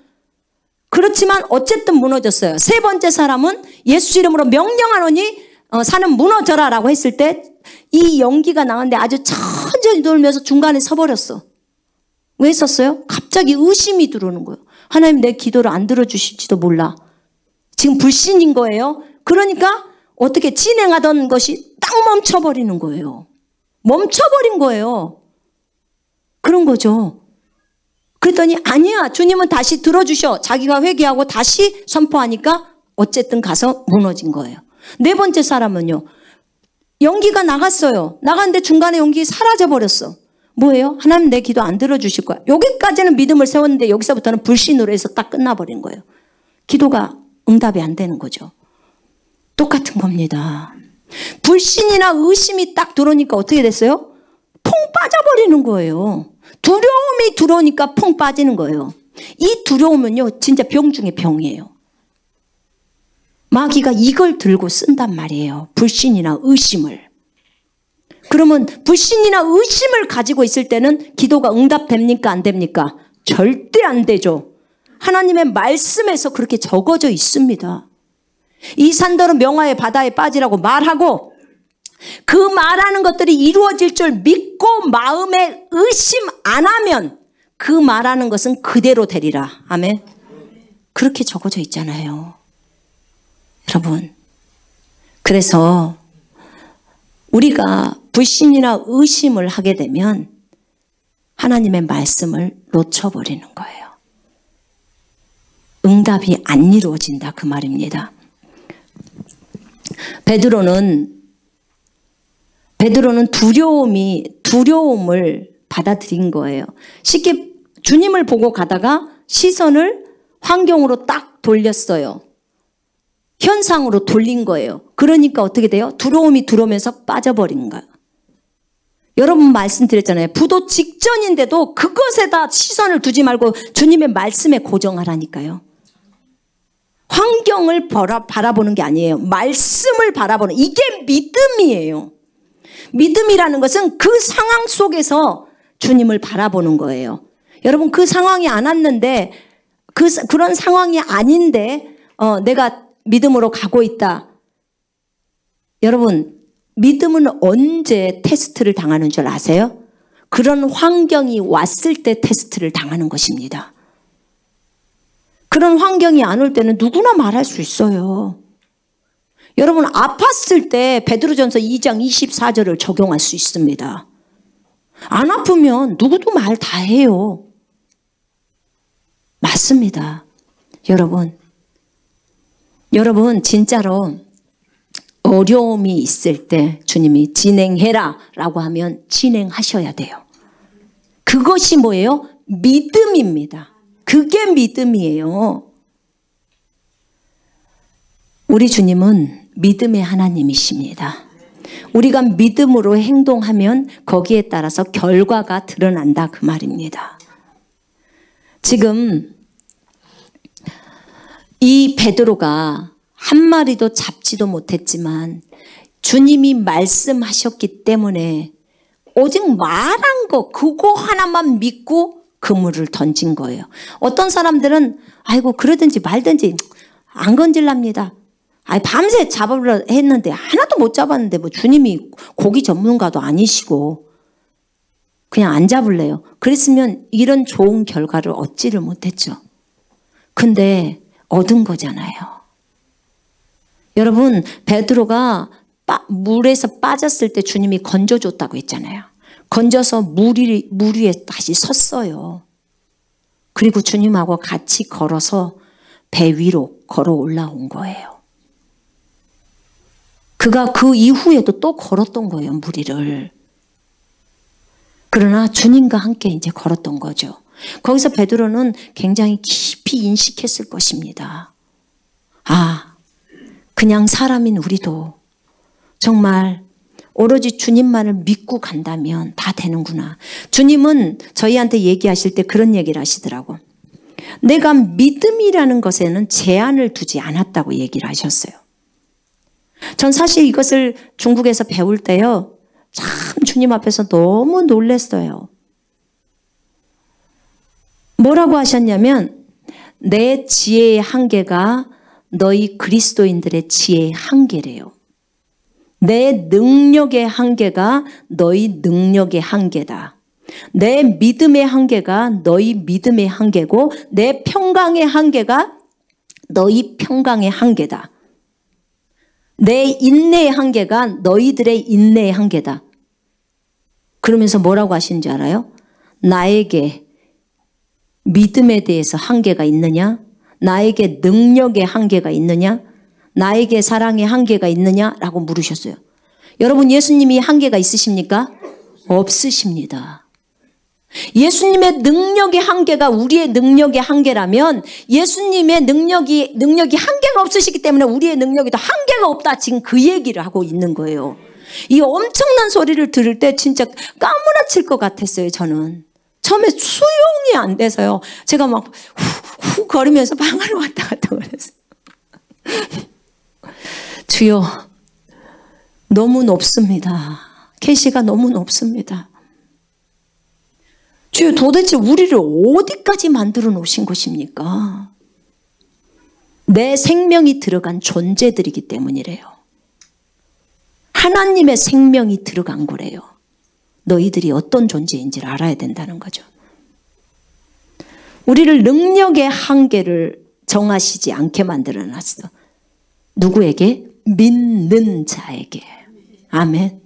그렇지만 어쨌든 무너졌어요. 세 번째 사람은 예수 이름으로 명령하노니 산은 무너져라 라고 했을 때 이 연기가 나왔는데 아주 천천히 돌면서 중간에 서버렸어. 왜 썼어요? 갑자기 의심이 들어오는 거예요. 하나님 내 기도를 안 들어주실지도 몰라. 지금 불신인 거예요. 그러니까 어떻게 진행하던 것이 딱 멈춰버리는 거예요. 멈춰버린 거예요. 그런 거죠. 그랬더니 아니야, 주님은 다시 들어주셔. 자기가 회개하고 다시 선포하니까 어쨌든 가서 무너진 거예요. 네 번째 사람은요, 연기가 나갔어요. 나갔는데 중간에 연기 사라져버렸어. 뭐예요? 하나님 내 기도 안 들어주실 거야. 여기까지는 믿음을 세웠는데 여기서부터는 불신으로 해서 딱 끝나버린 거예요. 기도가 응답이 안 되는 거죠. 똑같은 겁니다. 불신이나 의심이 딱 들어오니까 어떻게 됐어요? 퐁 빠져버리는 거예요. 두려움이 들어오니까 퐁 빠지는 거예요. 이 두려움은요, 진짜 병 중에 병이에요. 마귀가 이걸 들고 쓴단 말이에요. 불신이나 의심을. 그러면 불신이나 의심을 가지고 있을 때는 기도가 응답됩니까? 안 됩니까? 절대 안 되죠. 하나님의 말씀에서 그렇게 적어져 있습니다. 이 산더러 명화의 바다에 빠지라고 말하고 그 말하는 것들이 이루어질 줄 믿고 마음에 의심 안 하면 그 말하는 것은 그대로 되리라. 아멘. 그렇게 적어져 있잖아요. 여러분, 그래서 우리가 불신이나 의심을 하게 되면 하나님의 말씀을 놓쳐버리는 거예요. 응답이 안 이루어진다 그 말입니다. 베드로는 두려움을 받아들인 거예요. 쉽게 주님을 보고 가다가 시선을 환경으로 딱 돌렸어요. 현상으로 돌린 거예요. 그러니까 어떻게 돼요? 두려움이 들어오면서 빠져버린 거예요. 여러분 말씀드렸잖아요. 부도 직전인데도 그것에다 시선을 두지 말고 주님의 말씀에 고정하라니까요. 환경을 바라보는 게 아니에요. 말씀을 바라보는, 이게 믿음이에요. 믿음이라는 것은 그 상황 속에서 주님을 바라보는 거예요. 여러분, 그 상황이 안 왔는데 그런 상황이 아닌데 내가 믿음으로 가고 있다. 여러분, 믿음은 언제 테스트를 당하는 줄 아세요? 그런 환경이 왔을 때 테스트를 당하는 것입니다. 그런 환경이 안 올 때는 누구나 말할 수 있어요. 여러분, 아팠을 때 베드로전서 2장 24절을 적용할 수 있습니다. 안 아프면 누구도 말 다 해요. 맞습니다. 여러분 진짜로 어려움이 있을 때 주님이 진행해라 라고 하면 진행하셔야 돼요. 그것이 뭐예요? 믿음입니다. 그게 믿음이에요. 우리 주님은 믿음의 하나님이십니다. 우리가 믿음으로 행동하면 거기에 따라서 결과가 드러난다 그 말입니다. 지금 이 베드로가 한 마리도 잡지도 못했지만 주님이 말씀하셨기 때문에 오직 말한 거 그거 하나만 믿고 그물을 던진 거예요. 어떤 사람들은 아이고 그러든지 말든지 안 건질랍니다. 밤새 잡으려 했는데 하나도 못 잡았는데 뭐 주님이 고기 전문가도 아니시고 그냥 안 잡을래요. 그랬으면 이런 좋은 결과를 얻지를 못했죠. 근데 얻은 거잖아요. 여러분, 베드로가 물에서 빠졌을 때 주님이 건져줬다고 했잖아요. 건져서 물 위에 다시 섰어요. 그리고 주님하고 같이 걸어서 배 위로 걸어 올라온 거예요. 그가 그 이후에도 또 걸었던 거예요, 물 위를. 그러나 주님과 함께 이제 걸었던 거죠. 거기서 베드로는 굉장히 깊이 인식했을 것입니다. 그냥 사람인 우리도 정말 오로지 주님만을 믿고 간다면 다 되는구나. 주님은 저희한테 얘기하실 때 그런 얘기를 하시더라고. 내가 믿음이라는 것에는 제한을 두지 않았다고 얘기를 하셨어요. 전 사실 이것을 중국에서 배울 때요, 참 주님 앞에서 너무 놀랐어요. 뭐라고 하셨냐면 내 지혜의 한계가 너희 그리스도인들의 지혜의 한계래요. 내 능력의 한계가 너희 능력의 한계다. 내 믿음의 한계가 너희 믿음의 한계고 내 평강의 한계가 너희 평강의 한계다. 내 인내의 한계가 너희들의 인내의 한계다. 그러면서 뭐라고 하시는지 알아요? 나에게 믿음에 대해서 한계가 있느냐? 나에게 능력의 한계가 있느냐? 나에게 사랑의 한계가 있느냐? 라고 물으셨어요. 여러분, 예수님이 한계가 있으십니까? 없으십니다. 예수님의 능력의 한계가 우리의 능력의 한계라면 예수님의 능력이 한계가 없으시기 때문에 우리의 능력이 더 한계가 없다. 지금 그 얘기를 하고 있는 거예요. 이 엄청난 소리를 들을 때 진짜 까무라칠 것 같았어요. 저는 처음에 수용이 안 돼서요. 제가 막 후 걸으면서 방을 왔다 갔다 그랬어요. 주여, 너무 높습니다. 계시가 너무 높습니다. 주여, 도대체 우리를 어디까지 만들어 놓으신 것입니까? 내 생명이 들어간 존재들이기 때문이래요. 하나님의 생명이 들어간 거래요. 너희들이 어떤 존재인지를 알아야 된다는 거죠. 우리를 능력의 한계를 정하시지 않게 만들어놨어. 누구에게? 믿는 자에게. 아멘.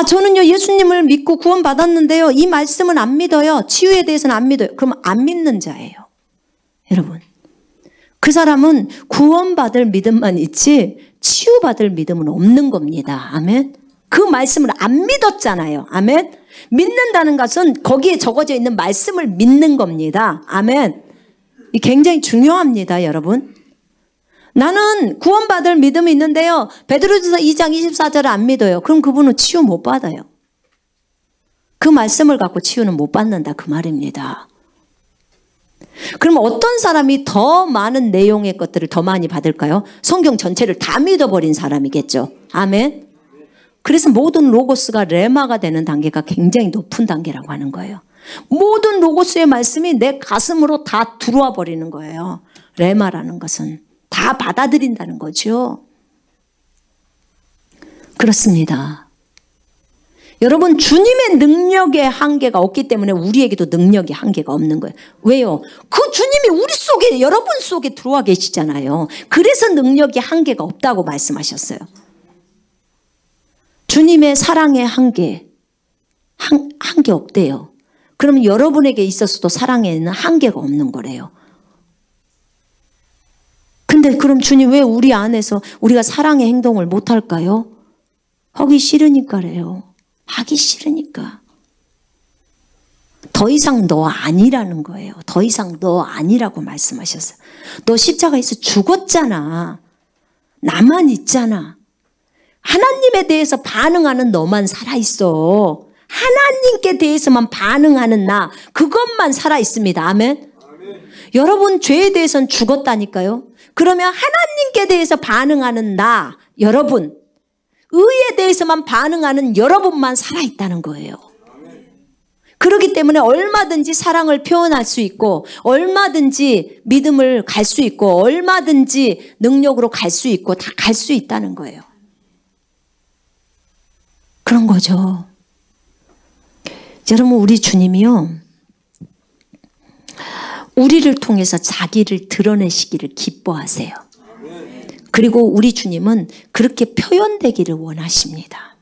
저는요 예수님을 믿고 구원받았는데요 이 말씀은 안 믿어요. 치유에 대해서는 안 믿어요. 그럼 안 믿는 자예요. 여러분, 그 사람은 구원받을 믿음만 있지 치유받을 믿음은 없는 겁니다. 아멘. 그 말씀을 안 믿었잖아요. 아멘. 믿는다는 것은 거기에 적어져 있는 말씀을 믿는 겁니다. 아멘. 이 굉장히 중요합니다, 여러분. 나는 구원받을 믿음이 있는데요 베드로전서 2장 24절을 안 믿어요. 그럼 그분은 치유 못 받아요. 그 말씀을 갖고 치유는 못 받는다, 그 말입니다. 그럼 어떤 사람이 더 많은 내용의 것들을 더 많이 받을까요? 성경 전체를 다 믿어버린 사람이겠죠. 아멘. 그래서 모든 로고스가 레마가 되는 단계가 굉장히 높은 단계라고 하는 거예요. 모든 로고스의 말씀이 내 가슴으로 다 들어와 버리는 거예요. 레마라는 것은 다 받아들인다는 거죠. 그렇습니다. 여러분, 주님의 능력의 한계가 없기 때문에 우리에게도 능력의 한계가 없는 거예요. 왜요? 그 주님이 우리 속에, 여러분 속에 들어와 계시잖아요. 그래서 능력의 한계가 없다고 말씀하셨어요. 주님의 사랑의 한계 없대요. 그러면 여러분에게 있어서도 사랑에는 한계가 없는 거래요. 근데 그럼 주님 왜 우리 안에서 우리가 사랑의 행동을 못 할까요? 하기 싫으니까래요. 하기 싫으니까. 더 이상 너 아니라는 거예요. 더 이상 너 아니라고 말씀하셨어요. 너 십자가에서 죽었잖아. 나만 있잖아. 하나님에 대해서 반응하는 너만 살아있어. 하나님께 대해서만 반응하는 나, 그것만 살아있습니다. 아멘. 여러분, 죄에 대해서는 죽었다니까요. 그러면 하나님께 대해서 반응하는 나, 여러분, 의에 대해서만 반응하는 여러분만 살아있다는 거예요. 그렇기 때문에 얼마든지 사랑을 표현할 수 있고 얼마든지 믿음을 갈 수 있고 얼마든지 능력으로 갈 수 있고 다 갈 수 있다는 거예요. 그런 거죠. 여러분, 우리 주님이요, 우리를 통해서 자기를 드러내시기를 기뻐하세요. 그리고 우리 주님은 그렇게 표현되기를 원하십니다.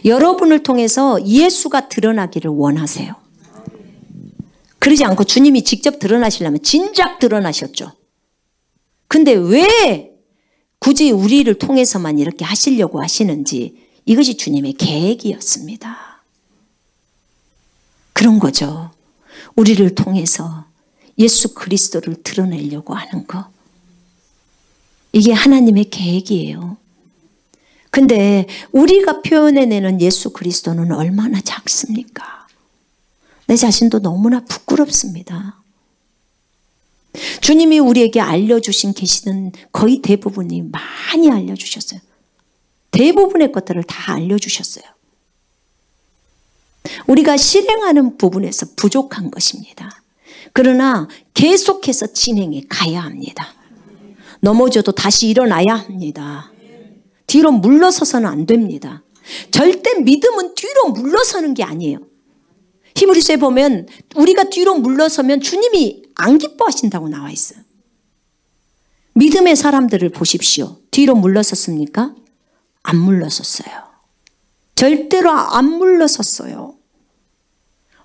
여러분을 통해서 예수가 드러나기를 원하세요. 그러지 않고 주님이 직접 드러나시려면 진작 드러나셨죠. 근데 왜 굳이 우리를 통해서만 이렇게 하시려고 하시는지, 이것이 주님의 계획이었습니다. 그런 거죠. 우리를 통해서 예수 그리스도를 드러내려고 하는 거. 이게 하나님의 계획이에요. 근데 우리가 표현해내는 예수 그리스도는 얼마나 작습니까? 내 자신도 너무나 부끄럽습니다. 주님이 우리에게 알려주신 계시는 거의 대부분이 많이 알려주셨어요. 대부분의 것들을 다 알려주셨어요. 우리가 실행하는 부분에서 부족한 것입니다. 그러나 계속해서 진행해 가야 합니다. 넘어져도 다시 일어나야 합니다. 뒤로 물러서서는 안 됩니다. 절대 믿음은 뒤로 물러서는 게 아니에요. 히브리서에 보면 우리가 뒤로 물러서면 주님이 안 기뻐하신다고 나와 있어요. 믿음의 사람들을 보십시오. 뒤로 물러섰습니까? 안 물러섰어요. 절대로 안 물러섰어요.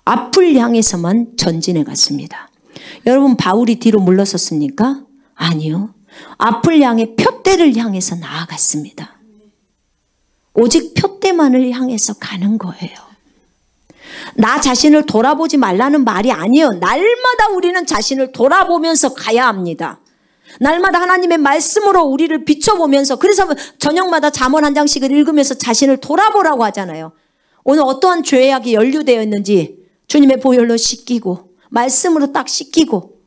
앞을 향해서만 전진해 갔습니다. 여러분, 바울이 뒤로 물러섰습니까? 아니요. 앞을 향해 표대를 향해서 나아갔습니다. 오직 표대만을 향해서 가는 거예요. 나 자신을 돌아보지 말라는 말이 아니에요. 날마다 우리는 자신을 돌아보면서 가야 합니다. 날마다 하나님의 말씀으로 우리를 비춰보면서, 그래서 저녁마다 잠언 한 장씩을 읽으면서 자신을 돌아보라고 하잖아요. 오늘 어떠한 죄악이 연루되어 있는지 주님의 보혈로 씻기고 말씀으로 딱 씻기고,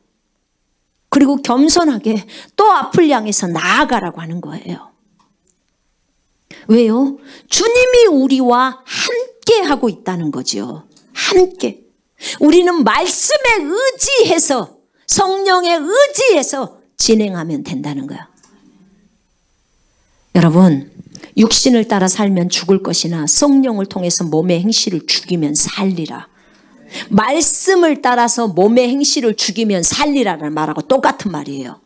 그리고 겸손하게 또 앞을 향해서 나아가라고 하는 거예요. 왜요? 주님이 우리와 함께 하고 있다는 거죠. 함께. 우리는 말씀에 의지해서, 성령에 의지해서 진행하면 된다는 거야. 여러분, 육신을 따라 살면 죽을 것이나 성령을 통해서 몸의 행실을 죽이면 살리라. 말씀을 따라서 몸의 행실을 죽이면 살리라는 말하고 똑같은 말이에요.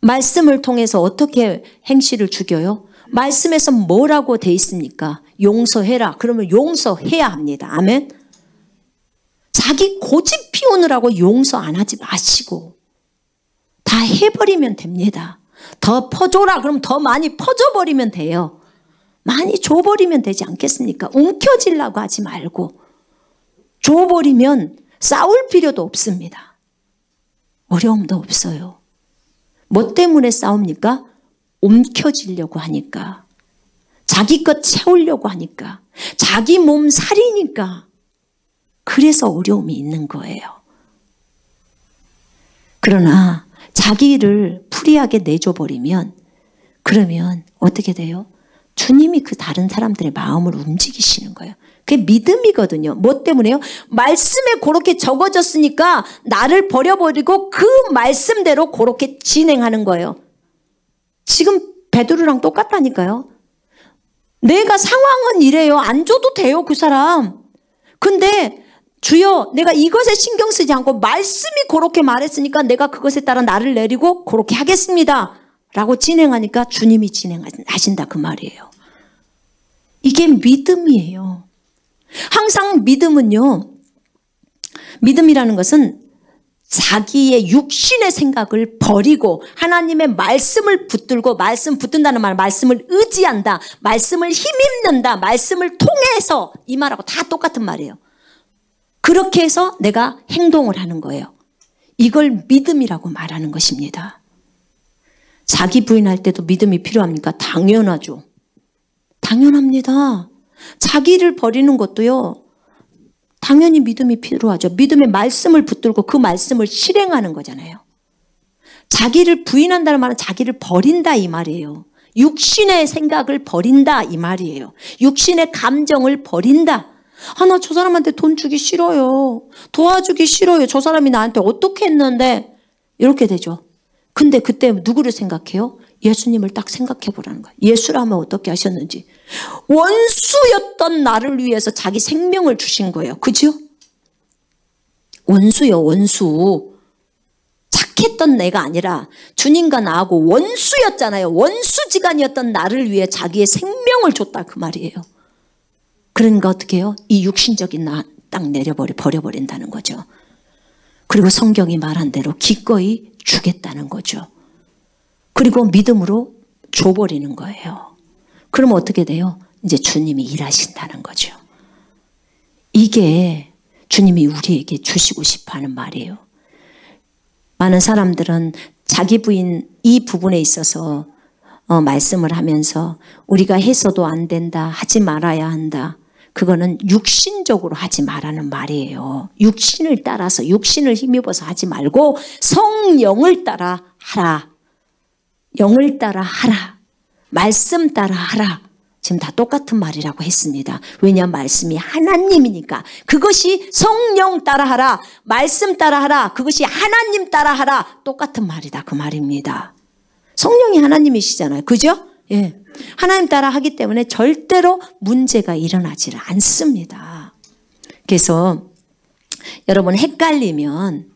말씀을 통해서 어떻게 행실을 죽여요? 말씀에서 뭐라고 돼 있습니까? 용서해라. 그러면 용서해야 합니다. 아멘. 자기 고집 피우느라고 용서 안 하지 마시고 다 해버리면 됩니다. 더 퍼줘라. 그럼 더 많이 퍼줘버리면 돼요. 많이 줘버리면 되지 않겠습니까? 움켜쥐려고 하지 말고 줘버리면 싸울 필요도 없습니다. 어려움도 없어요. 뭐 때문에 싸웁니까? 움켜쥐려고 하니까, 자기 것 채우려고 하니까, 자기 몸 살이니까. 그래서 어려움이 있는 거예요. 그러나 자기를 프리하게 내줘버리면, 그러면 어떻게 돼요? 주님이 그 다른 사람들의 마음을 움직이시는 거예요. 그게 믿음이거든요. 뭐 때문에요? 말씀에 그렇게 적어졌으니까 나를 버려버리고 그 말씀대로 그렇게 진행하는 거예요. 지금 베드로랑 똑같다니까요. 내가 상황은 이래요. 안 줘도 돼요, 그 사람. 근데 주여, 내가 이것에 신경 쓰지 않고 말씀이 그렇게 말했으니까 내가 그것에 따라 나를 내리고 그렇게 하겠습니다 라고 진행하니까 주님이 진행하신다, 그 말이에요. 이게 믿음이에요. 항상 믿음은요, 믿음이라는 것은 자기의 육신의 생각을 버리고 하나님의 말씀을 붙들고, 말씀 붙든다는 말, 말씀을 의지한다, 말씀을 힘입는다, 말씀을 통해서, 이 말하고 다 똑같은 말이에요. 그렇게 해서 내가 행동을 하는 거예요. 이걸 믿음이라고 말하는 것입니다. 자기 부인할 때도 믿음이 필요합니까? 당연하죠. 당연합니다. 자기를 버리는 것도요, 당연히 믿음이 필요하죠. 믿음의 말씀을 붙들고 그 말씀을 실행하는 거잖아요. 자기를 부인한다는 말은 자기를 버린다 이 말이에요. 육신의 생각을 버린다 이 말이에요. 육신의 감정을 버린다. 아, 나 저 사람한테 돈 주기 싫어요. 도와주기 싫어요. 저 사람이 나한테 어떻게 했는데, 이렇게 되죠. 근데 그때 누구를 생각해요? 예수님을 딱 생각해 보라는 거예요. 예수라면 어떻게 하셨는지. 원수였던 나를 위해서 자기 생명을 주신 거예요. 그죠? 원수요, 원수. 착했던 내가 아니라 주님과 나하고 원수였잖아요. 원수지간이었던 나를 위해 자기의 생명을 줬다, 그 말이에요. 그러니까 어떻게 해요? 이 육신적인 나 딱 버려버린다는 거죠. 그리고 성경이 말한 대로 기꺼이 주겠다는 거죠. 그리고 믿음으로 줘버리는 거예요. 그럼 어떻게 돼요? 이제 주님이 일하신다는 거죠. 이게 주님이 우리에게 주시고 싶어하는 말이에요. 많은 사람들은 자기 부인 이 부분에 있어서 말씀을 하면서 우리가 해서도 안 된다, 하지 말아야 한다. 그거는 육신적으로 하지 말라는 말이에요. 육신을 따라서, 육신을 힘입어서 하지 말고 성령을 따라 하라. 영을 따라 하라. 말씀 따라 하라. 지금 다 똑같은 말이라고 했습니다. 왜냐하면 말씀이 하나님이니까. 그것이 성령 따라 하라. 말씀 따라 하라. 그것이 하나님 따라 하라. 똑같은 말이다, 그 말입니다. 성령이 하나님이시잖아요. 그죠? 예. 하나님 따라 하기 때문에 절대로 문제가 일어나지 않습니다. 그래서 여러분 헷갈린다면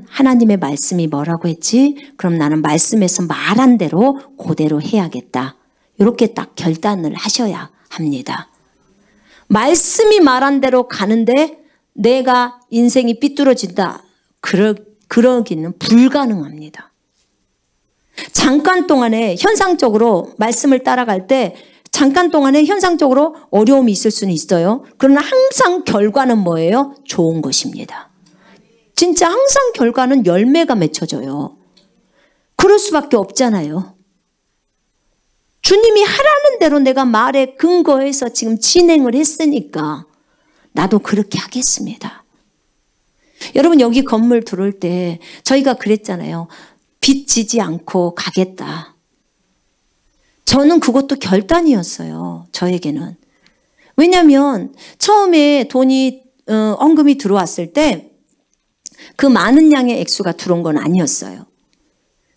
하나님의 말씀이 뭐라고 했지? 그럼 나는 말씀에서 말한 대로 그대로 해야겠다. 이렇게 딱 결단을 하셔야 합니다. 말씀이 말한 대로 가는데 내가 인생이 삐뚤어진다. 그러기는 불가능합니다. 잠깐 동안에 현상적으로 말씀을 따라갈 때 잠깐 동안에 현상적으로 어려움이 있을 수는 있어요. 그러나 항상 결과는 뭐예요? 좋은 것입니다. 진짜 항상 결과는 열매가 맺혀져요. 그럴 수밖에 없잖아요. 주님이 하라는 대로 내가 말에 근거해서 지금 진행을 했으니까 나도 그렇게 하겠습니다. 여러분 여기 건물 들어올 때 저희가 그랬잖아요. 빚지지 않고 가겠다. 저는 그것도 결단이었어요. 저에게는. 왜냐하면 처음에 돈이 헌금이 들어왔을 때 그 많은 양의 액수가 들어온 건 아니었어요.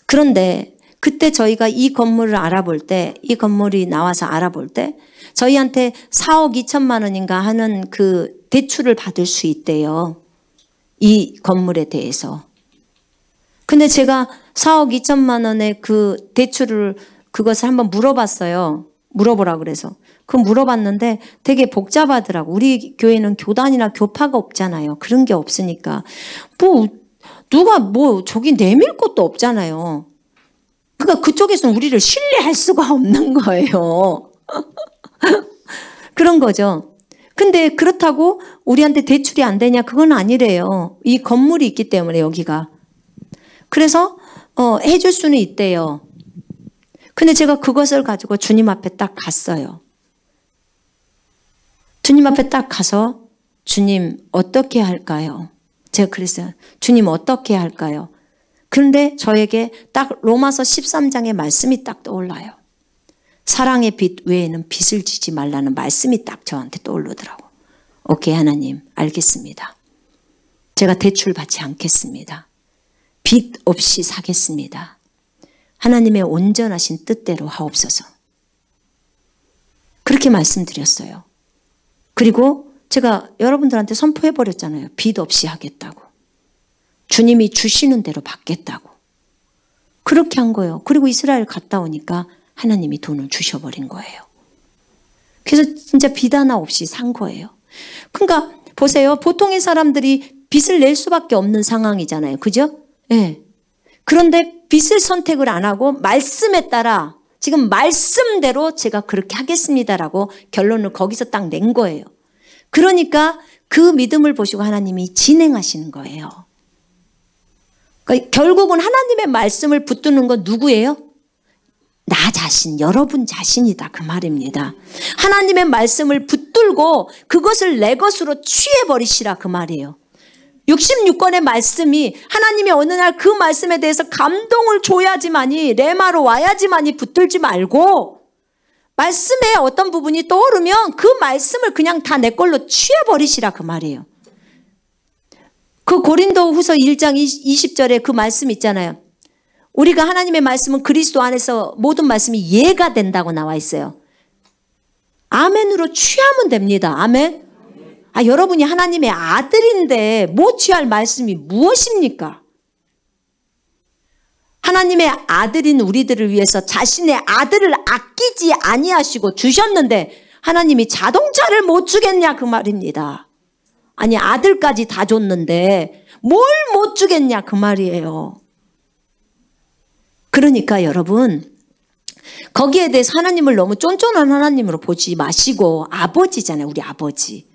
그런데 그때 저희가 이 건물을 알아볼 때, 이 건물이 나와서 알아볼 때 저희한테 4억 2천만 원인가 하는 그 대출을 받을 수 있대요. 이 건물에 대해서. 근데 제가 4억 2천만 원의 그 대출을 그것을 한번 물어봤어요. 물어보라 그래서. 그 물어봤는데 되게 복잡하더라고. 우리 교회는 교단이나 교파가 없잖아요. 그런 게 없으니까. 누가 저기 내밀 것도 없잖아요. 그러니까 그쪽에서는 우리를 신뢰할 수가 없는 거예요. 그런 거죠. 근데 그렇다고 우리한테 대출이 안 되냐? 그건 아니래요. 이 건물이 있기 때문에 여기가. 그래서 해줄 수는 있대요. 근데 제가 그것을 가지고 주님 앞에 딱 갔어요. 주님 앞에 딱 가서 주님 어떻게 할까요? 제가 그랬어요. 주님 어떻게 할까요? 그런데 저에게 딱 로마서 13장의 말씀이 딱 떠올라요. 사랑의 빚 외에는 빚을 지지 말라는 말씀이 딱 저한테 떠오르더라고. 오케이 하나님 알겠습니다. 제가 대출 받지 않겠습니다. 빚 없이 사겠습니다. 하나님의 온전하신 뜻대로 하옵소서. 그렇게 말씀드렸어요. 그리고 제가 여러분들한테 선포해버렸잖아요. 빚 없이 하겠다고. 주님이 주시는 대로 받겠다고. 그렇게 한 거예요. 그리고 이스라엘 갔다 오니까 하나님이 돈을 주셔버린 거예요. 그래서 진짜 빚 하나 없이 산 거예요. 그러니까 보세요. 보통의 사람들이 빚을 낼 수밖에 없는 상황이잖아요. 그죠? 네. 그런데 빚을 선택을 안 하고 말씀에 따라 지금 말씀대로 제가 그렇게 하겠습니다라고 결론을 거기서 딱 낸 거예요. 그러니까 그 믿음을 보시고 하나님이 진행하시는 거예요. 그러니까 결국은 하나님의 말씀을 붙드는 건 누구예요? 나 자신, 여러분 자신이다 그 말입니다. 하나님의 말씀을 붙들고 그것을 내 것으로 취해버리시라 그 말이에요. 66권의 말씀이 하나님이 어느 날 그 말씀에 대해서 감동을 줘야지만이 레마로 와야지만이 붙들지 말고 말씀에 어떤 부분이 떠오르면 그 말씀을 그냥 다 내 걸로 취해버리시라 그 말이에요. 그 고린도후서 1장 20절에 그 말씀 있잖아요. 우리가 하나님의 말씀은 그리스도 안에서 모든 말씀이 예가 된다고 나와 있어요. 아멘으로 취하면 됩니다. 아멘. 여러분이 하나님의 아들인데 못 취할 말씀이 무엇입니까? 하나님의 아들인 우리들을 위해서 자신의 아들을 아끼지 아니하시고 주셨는데 하나님이 자동차를 못 주겠냐 그 말입니다. 아니 아들까지 다 줬는데 뭘 못 주겠냐 그 말이에요. 그러니까 여러분 거기에 대해서 하나님을 너무 쫀쫀한 하나님으로 보지 마시고 아버지잖아요. 우리 아버지.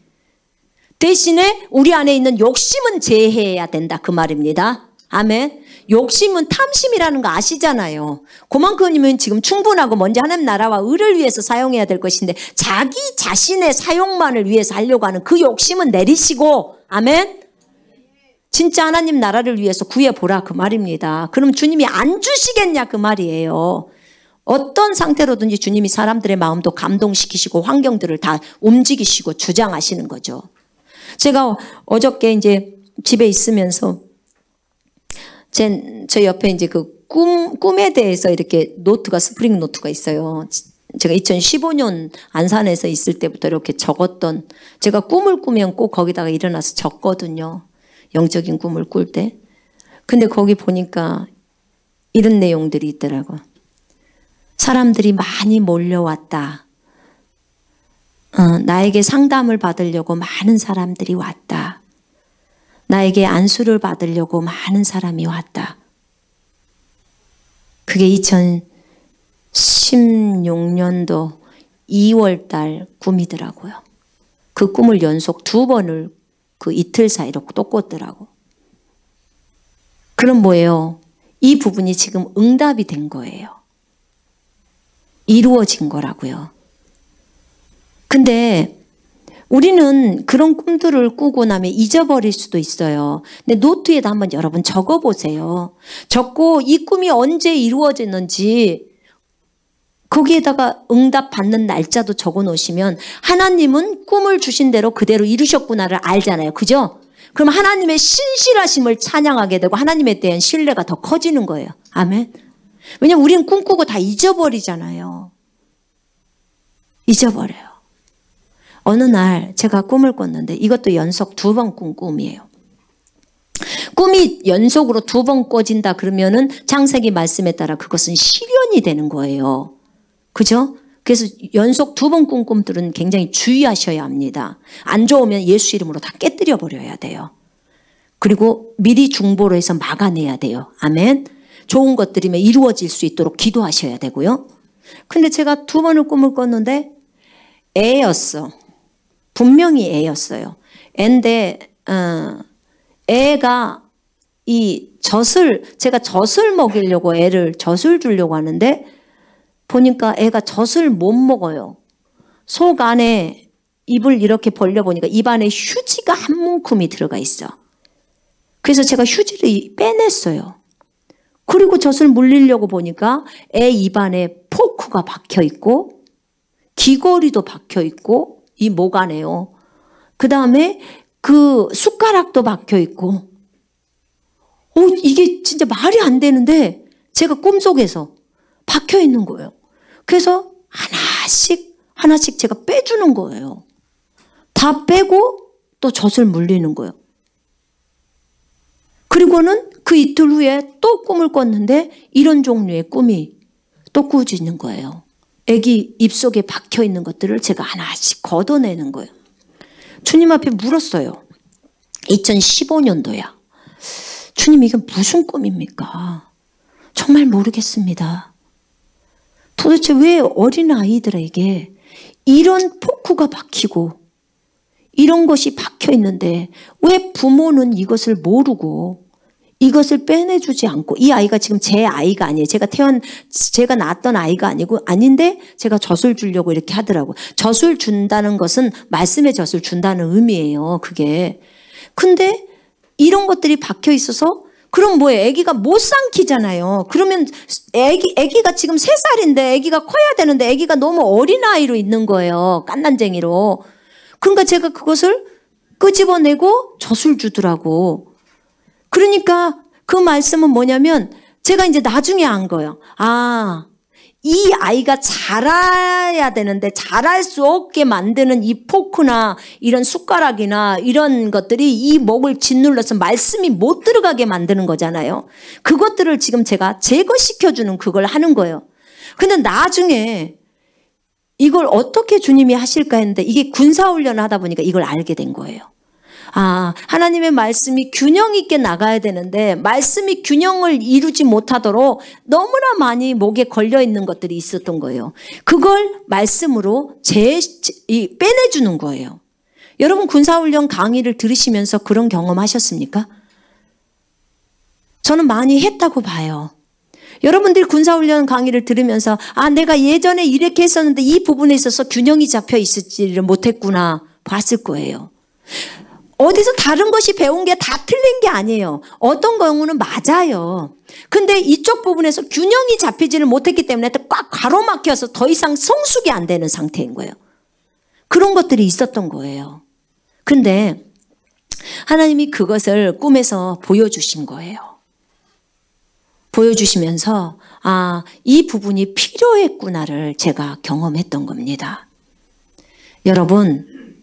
대신에 우리 안에 있는 욕심은 제해해야 된다 그 말입니다. 아멘. 욕심은 탐심이라는 거 아시잖아요. 그만큼이면 지금 충분하고 먼저 하나님 나라와 의를 위해서 사용해야 될 것인데 자기 자신의 사용만을 위해서 하려고 하는 그 욕심은 내리시고 아멘. 진짜 하나님 나라를 위해서 구해보라 그 말입니다. 그럼 주님이 안 주시겠냐 그 말이에요. 어떤 상태로든지 주님이 사람들의 마음도 감동시키시고 환경들을 다 움직이시고 주장하시는 거죠. 제가 어저께 이제 집에 있으면서 저 옆에 이제 그 꿈에 대해서 이렇게 노트가, 스프링 노트가 있어요. 제가 2015년 안산에서 있을 때부터 이렇게 적었던, 제가 꿈을 꾸면 꼭 거기다가 일어나서 적거든요. 영적인 꿈을 꿀 때. 근데 거기 보니까 이런 내용들이 있더라고. 사람들이 많이 몰려왔다. 나에게 상담을 받으려고 많은 사람들이 왔다. 나에게 안수를 받으려고 많은 사람이 왔다. 그게 2016년도 2월 달 꿈이더라고요. 그 꿈을 연속 2번을 그 이틀 사이로 또 꿨더라고. 그럼 뭐예요? 이 부분이 지금 응답이 된 거예요. 이루어진 거라고요. 근데 우리는 그런 꿈들을 꾸고 나면 잊어버릴 수도 있어요. 근데 노트에다 한번 여러분 적어보세요. 적고 이 꿈이 언제 이루어졌는지 거기에다가 응답 받는 날짜도 적어 놓으시면 하나님은 꿈을 주신 대로 그대로 이루셨구나를 알잖아요. 그죠? 그럼 하나님의 신실하심을 찬양하게 되고 하나님에 대한 신뢰가 더 커지는 거예요. 아멘. 왜냐면 우리는 꿈꾸고 다 잊어버리잖아요. 잊어버려요. 어느 날 제가 꿈을 꿨는데 이것도 연속 2번 꾼 꿈이에요. 꿈이 연속으로 2번 꿔진다 그러면은 창세기 말씀에 따라 그것은 실현이 되는 거예요. 그죠? 그래서 연속 2번 꾼 꿈들은 굉장히 주의하셔야 합니다. 안 좋으면 예수 이름으로 다 깨뜨려 버려야 돼요. 그리고 미리 중보로 해서 막아내야 돼요. 아멘. 좋은 것들이면 이루어질 수 있도록 기도하셔야 되고요. 근데 제가 2번을 꿈을 꿨는데 애였어. 분명히 애였어요. 애인데 애가 제가 젖을 먹이려고 애를 젖을 주려고 하는데 보니까 애가 젖을 못 먹어요. 속 안에 입을 이렇게 벌려보니까 입 안에 휴지가 한 문큼이 들어가 있어. 그래서 제가 휴지를 빼냈어요. 그리고 젖을 물리려고 보니까 애 입 안에 포크가 박혀 있고 귀걸이도 박혀 있고 이 목 안에요. 그 다음에 그 숟가락도 박혀 있고 이게 진짜 말이 안 되는데 제가 꿈속에서 박혀 있는 거예요. 그래서 하나씩 제가 빼주는 거예요. 다 빼고 또 젖을 물리는 거예요. 그리고는 그 이틀 후에 또 꿈을 꿨는데 이런 종류의 꿈이 또 꾸어지는 거예요. 애기 입속에 박혀 있는 것들을 제가 하나씩 걷어내는 거예요. 주님 앞에 물었어요. 2015년도야. 주님 이게 무슨 꿈입니까? 정말 모르겠습니다. 도대체 왜 어린아이들에게 이런 포크가 박히고 이런 것이 박혀 있는데 왜 부모는 이것을 모르고 이것을 빼내주지 않고 이 아이가 지금 제 아이가 아니에요. 제가 낳았던 아이가 아닌데 제가 젖을 주려고 이렇게 하더라고. 젖을 준다는 것은 말씀의 젖을 준다는 의미예요. 그게. 근데 이런 것들이 박혀 있어서 그럼 뭐예요? 아기가 못 삼키잖아요. 그러면 아기가 지금 3살인데 아기가 커야 되는데 아기가 너무 어린아이로 있는 거예요. 깐난쟁이로. 그러니까 제가 그것을 끄집어내고 젖을 주더라고. 그러니까 그 말씀은 뭐냐면 제가 이제 나중에 안 거예요. 이 아이가 자라야 되는데 자랄 수 없게 만드는 이 포크나 이런 숟가락이나 이런 것들이 이 목을 짓눌러서 말씀이 못 들어가게 만드는 거잖아요. 그것들을 지금 제가 제거시켜주는 그걸 하는 거예요. 근데 나중에 이걸 어떻게 주님이 하실까 했는데 이게 군사훈련을 하다 보니까 이걸 알게 된 거예요. 하나님의 말씀이 균형 있게 나가야 되는데 말씀이 균형을 이루지 못하도록 너무나 많이 목에 걸려 있는 것들이 있었던 거예요. 그걸 말씀으로 빼내주는 거예요. 여러분 군사훈련 강의를 들으시면서 그런 경험하셨습니까? 저는 많이 했다고 봐요. 여러분들이 군사훈련 강의를 들으면서 내가 예전에 이렇게 했었는데 이 부분에 있어서 균형이 잡혀 있었지를 못했구나 봤을 거예요. 어디서 다른 것이 배운 게 다 틀린 게 아니에요. 어떤 경우는 맞아요. 근데 이쪽 부분에서 균형이 잡히지를 못했기 때문에 꽉 가로막혀서 더 이상 성숙이 안 되는 상태인 거예요. 그런 것들이 있었던 거예요. 근데 하나님이 그것을 꿈에서 보여주신 거예요. 보여주시면서 이 부분이 필요했구나를 제가 경험했던 겁니다. 여러분,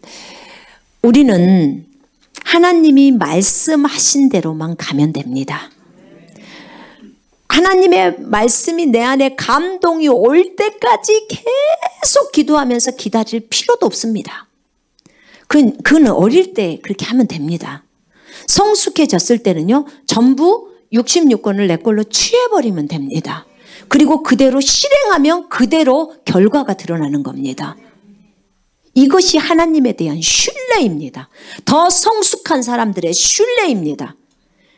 우리는 하나님이 말씀하신 대로만 가면 됩니다. 하나님의 말씀이 내 안에 감동이 올 때까지 계속 기도하면서 기다릴 필요도 없습니다. 그는 어릴 때 그렇게 하면 됩니다. 성숙해졌을 때는요, 전부 66권을 내 걸로 취해버리면 됩니다. 그리고 그대로 실행하면 그대로 결과가 드러나는 겁니다. 이것이 하나님에 대한 신뢰입니다. 더 성숙한 사람들의 신뢰입니다.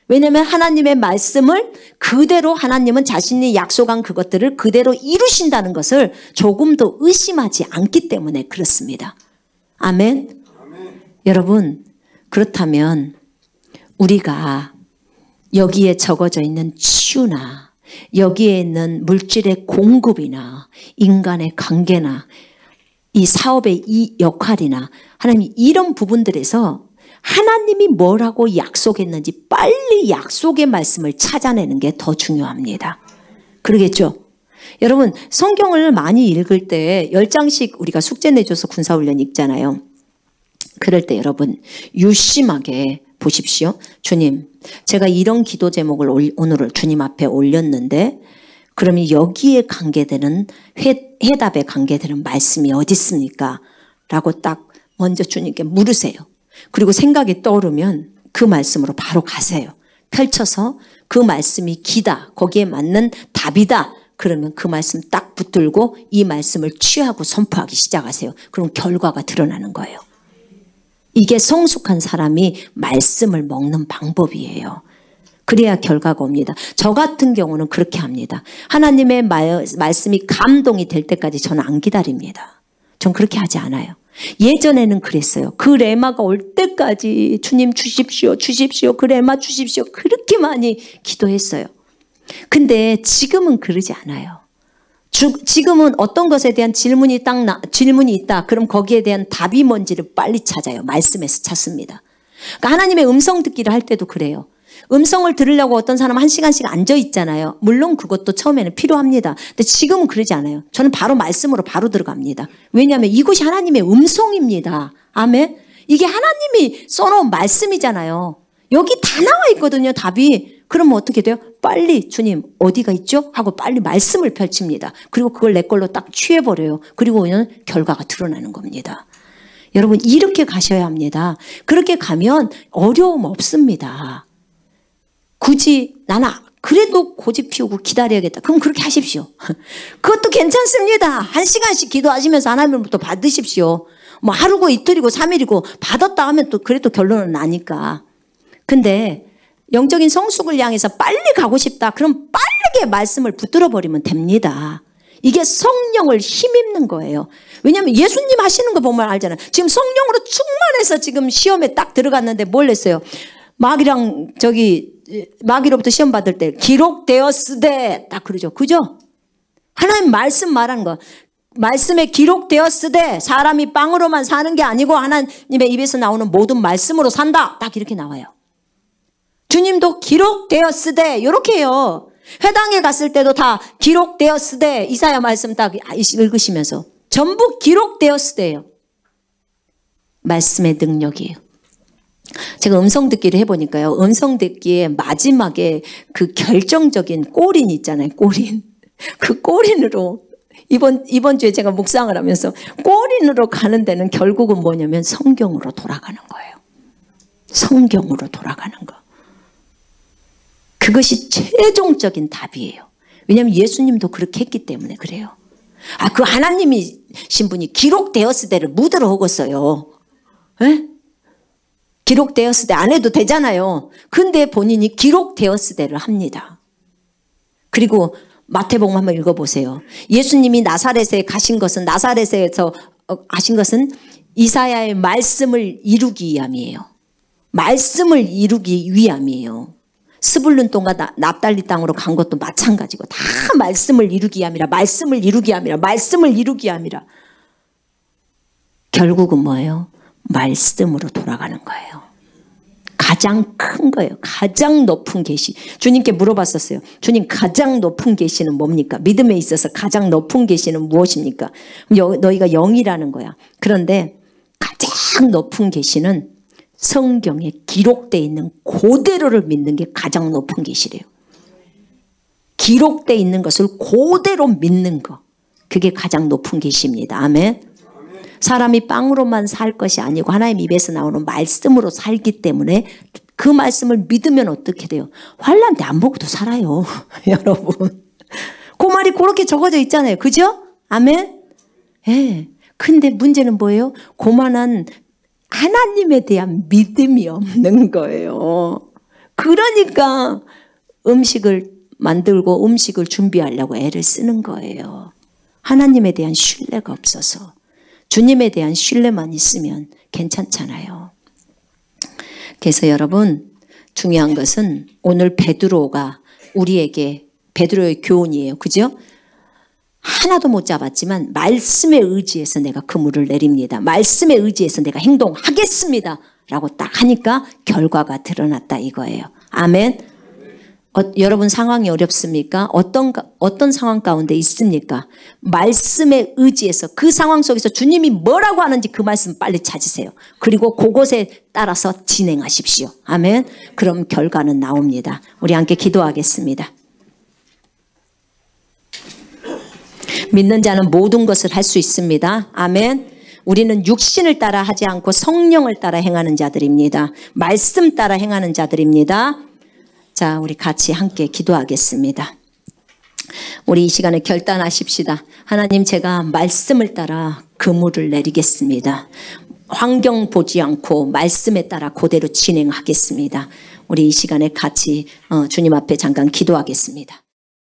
왜냐하면 하나님의 말씀을 그대로 하나님은 자신이 약속한 그것들을 그대로 이루신다는 것을 조금도 의심하지 않기 때문에 그렇습니다. 아멘. 여러분, 그렇다면 우리가 여기에 적어져 있는 치유나 여기에 있는 물질의 공급이나 인간의 관계나 이 사업의 이 역할이나 하나님 이런 부분들에서 하나님이 뭐라고 약속했는지 빨리 약속의 말씀을 찾아내는 게 더 중요합니다. 그러겠죠? 여러분, 성경을 많이 읽을 때 10장씩 우리가 숙제 내줘서 군사훈련 읽잖아요. 그럴 때 여러분 유심하게 보십시오. 주님, 제가 이런 기도 제목을 오늘 주님 앞에 올렸는데 그러면 여기에 관계되는 해답에 관계되는 말씀이 어디 있습니까? 라고 딱 먼저 주님께 물으세요. 그리고 생각이 떠오르면 그 말씀으로 바로 가세요. 펼쳐서 그 말씀이 기다, 거기에 맞는 답이다. 그러면 그 말씀 딱 붙들고 이 말씀을 취하고 선포하기 시작하세요. 그럼 결과가 드러나는 거예요. 이게 성숙한 사람이 말씀을 먹는 방법이에요. 그래야 결과가 옵니다. 저 같은 경우는 그렇게 합니다. 하나님의 말씀이 감동이 될 때까지 저는 안 기다립니다. 전 그렇게 하지 않아요. 예전에는 그랬어요. 그 레마가 올 때까지 주님 주십시오, 주십시오, 그 레마 주십시오. 그렇게 많이 기도했어요. 근데 지금은 그러지 않아요. 지금은 어떤 것에 대한 질문이 있다. 그럼 거기에 대한 답이 뭔지를 빨리 찾아요. 말씀에서 찾습니다. 그러니까 하나님의 음성 듣기를 할 때도 그래요. 음성을 들으려고 어떤 사람 1시간씩 앉아 있잖아요. 물론 그것도 처음에는 필요합니다. 근데 지금은 그러지 않아요. 저는 바로 말씀으로 바로 들어갑니다. 왜냐하면 이것이 하나님의 음성입니다. 아멘. 이게 하나님이 써놓은 말씀이잖아요. 여기 다 나와 있거든요, 답이. 그러면 어떻게 돼요? 빨리 주님 어디가 있죠? 하고 빨리 말씀을 펼칩니다. 그리고 그걸 내 걸로 딱 취해버려요. 그리고는 결과가 드러나는 겁니다. 여러분 이렇게 가셔야 합니다. 그렇게 가면 어려움 없습니다. 굳이 나는 그래도 고집 피우고 기다려야겠다. 그럼 그렇게 하십시오. 그것도 괜찮습니다. 1시간씩 기도하시면서 하나님으로부터 받으십시오. 뭐 하루고 이틀이고 3일이고 받았다 하면 또 그래도 결론은 나니까. 근데 영적인 성숙을 향해서 빨리 가고 싶다. 그럼 빠르게 말씀을 붙들어 버리면 됩니다. 이게 성령을 힘입는 거예요. 왜냐하면 예수님 하시는 거 보면 알잖아요. 지금 성령으로 충만해서 지금 시험에 딱 들어갔는데 뭘 했어요? 마귀로부터 시험 받을 때 기록되었으되 딱 그러죠. 그죠? 하나님 말씀 말하는 거. 말씀에 기록되었으되 사람이 빵으로만 사는 게 아니고 하나님의 입에서 나오는 모든 말씀으로 산다. 딱 이렇게 나와요. 주님도 기록되었으되 이렇게 해요. 회당에 갔을 때도 다 기록되었으되 이사야 말씀 딱 읽으시면서 전부 기록되었으되요. 말씀의 능력이에요. 제가 음성 듣기를 해보니까요. 음성 듣기의 마지막에 그 결정적인 꼬린 있잖아요. 꼬린. 그 꼬린으로 이번 주에 제가 묵상을 하면서 꼬린으로 가는 데는 결국은 뭐냐면 성경으로 돌아가는 거예요. 성경으로 돌아가는 거. 그것이 최종적인 답이에요. 왜냐하면 예수님도 그렇게 했기 때문에 그래요. 그 하나님이신 분이 기록되었을 때를 묻으러 오겠어요. 에? 기록되었을 때 안 해도 되잖아요. 근데 본인이 기록되었을 때를 합니다. 그리고 마태복음 한번 읽어보세요. 예수님이 나사렛에 가신 것은 나사렛에서 하신 것은 이사야의 말씀을 이루기 위함이에요. 말씀을 이루기 위함이에요. 스불룬 땅과 납달리 땅으로 간 것도 마찬가지고 다 말씀을 이루기 위함이라 말씀을 이루기 위함이라 말씀을 이루기 위함이라. 결국은 뭐예요? 말씀으로 돌아가는 거예요. 가장 큰 거예요. 가장 높은 계시. 주님께 물어봤었어요. 주님, 가장 높은 계시는 뭡니까? 믿음에 있어서 가장 높은 계시는 무엇입니까? 너희가 영이라는 거야. 그런데 가장 높은 계시는 성경에 기록되어 있는 그대로를 믿는 게 가장 높은 계시래요. 기록되어 있는 것을 그대로 믿는 거. 그게 가장 높은 계시입니다. 아멘. 사람이 빵으로만 살 것이 아니고 하나님 입에서 나오는 말씀으로 살기 때문에 그 말씀을 믿으면 어떻게 돼요? 환난 때 안 먹어도 살아요. 여러분. 그 말이 그렇게 적어져 있잖아요. 그죠? 아멘. 예. 근데 문제는 뭐예요? 그만한 하나님에 대한 믿음이 없는 거예요. 그러니까 음식을 만들고 음식을 준비하려고 애를 쓰는 거예요. 하나님에 대한 신뢰가 없어서. 주님에 대한 신뢰만 있으면 괜찮잖아요. 그래서 여러분, 중요한 것은 오늘 베드로가 우리에게, 베드로의 교훈이에요. 그죠? 하나도 못 잡았지만 말씀에 의지해서 내가 그물을 내립니다. 말씀에 의지해서 내가 행동하겠습니다. 라고 딱 하니까 결과가 드러났다 이거예요. 아멘. 여러분 상황이 어렵습니까? 어떤 상황 가운데 있습니까? 말씀에 의지해서 그 상황 속에서 주님이 뭐라고 하는지 그 말씀 빨리 찾으세요. 그리고 그곳에 따라서 진행하십시오. 아멘. 그럼 결과는 나옵니다. 우리 함께 기도하겠습니다. 믿는 자는 모든 것을 할 수 있습니다. 아멘. 우리는 육신을 따라 하지 않고 성령을 따라 행하는 자들입니다. 말씀 따라 행하는 자들입니다. 자, 우리 같이 함께 기도하겠습니다. 우리 이 시간에 결단하십시다. 하나님, 제가 말씀을 따라 그물을 내리겠습니다. 환경 보지 않고 말씀에 따라 그대로 진행하겠습니다. 우리 이 시간에 같이 주님 앞에 잠깐 기도하겠습니다.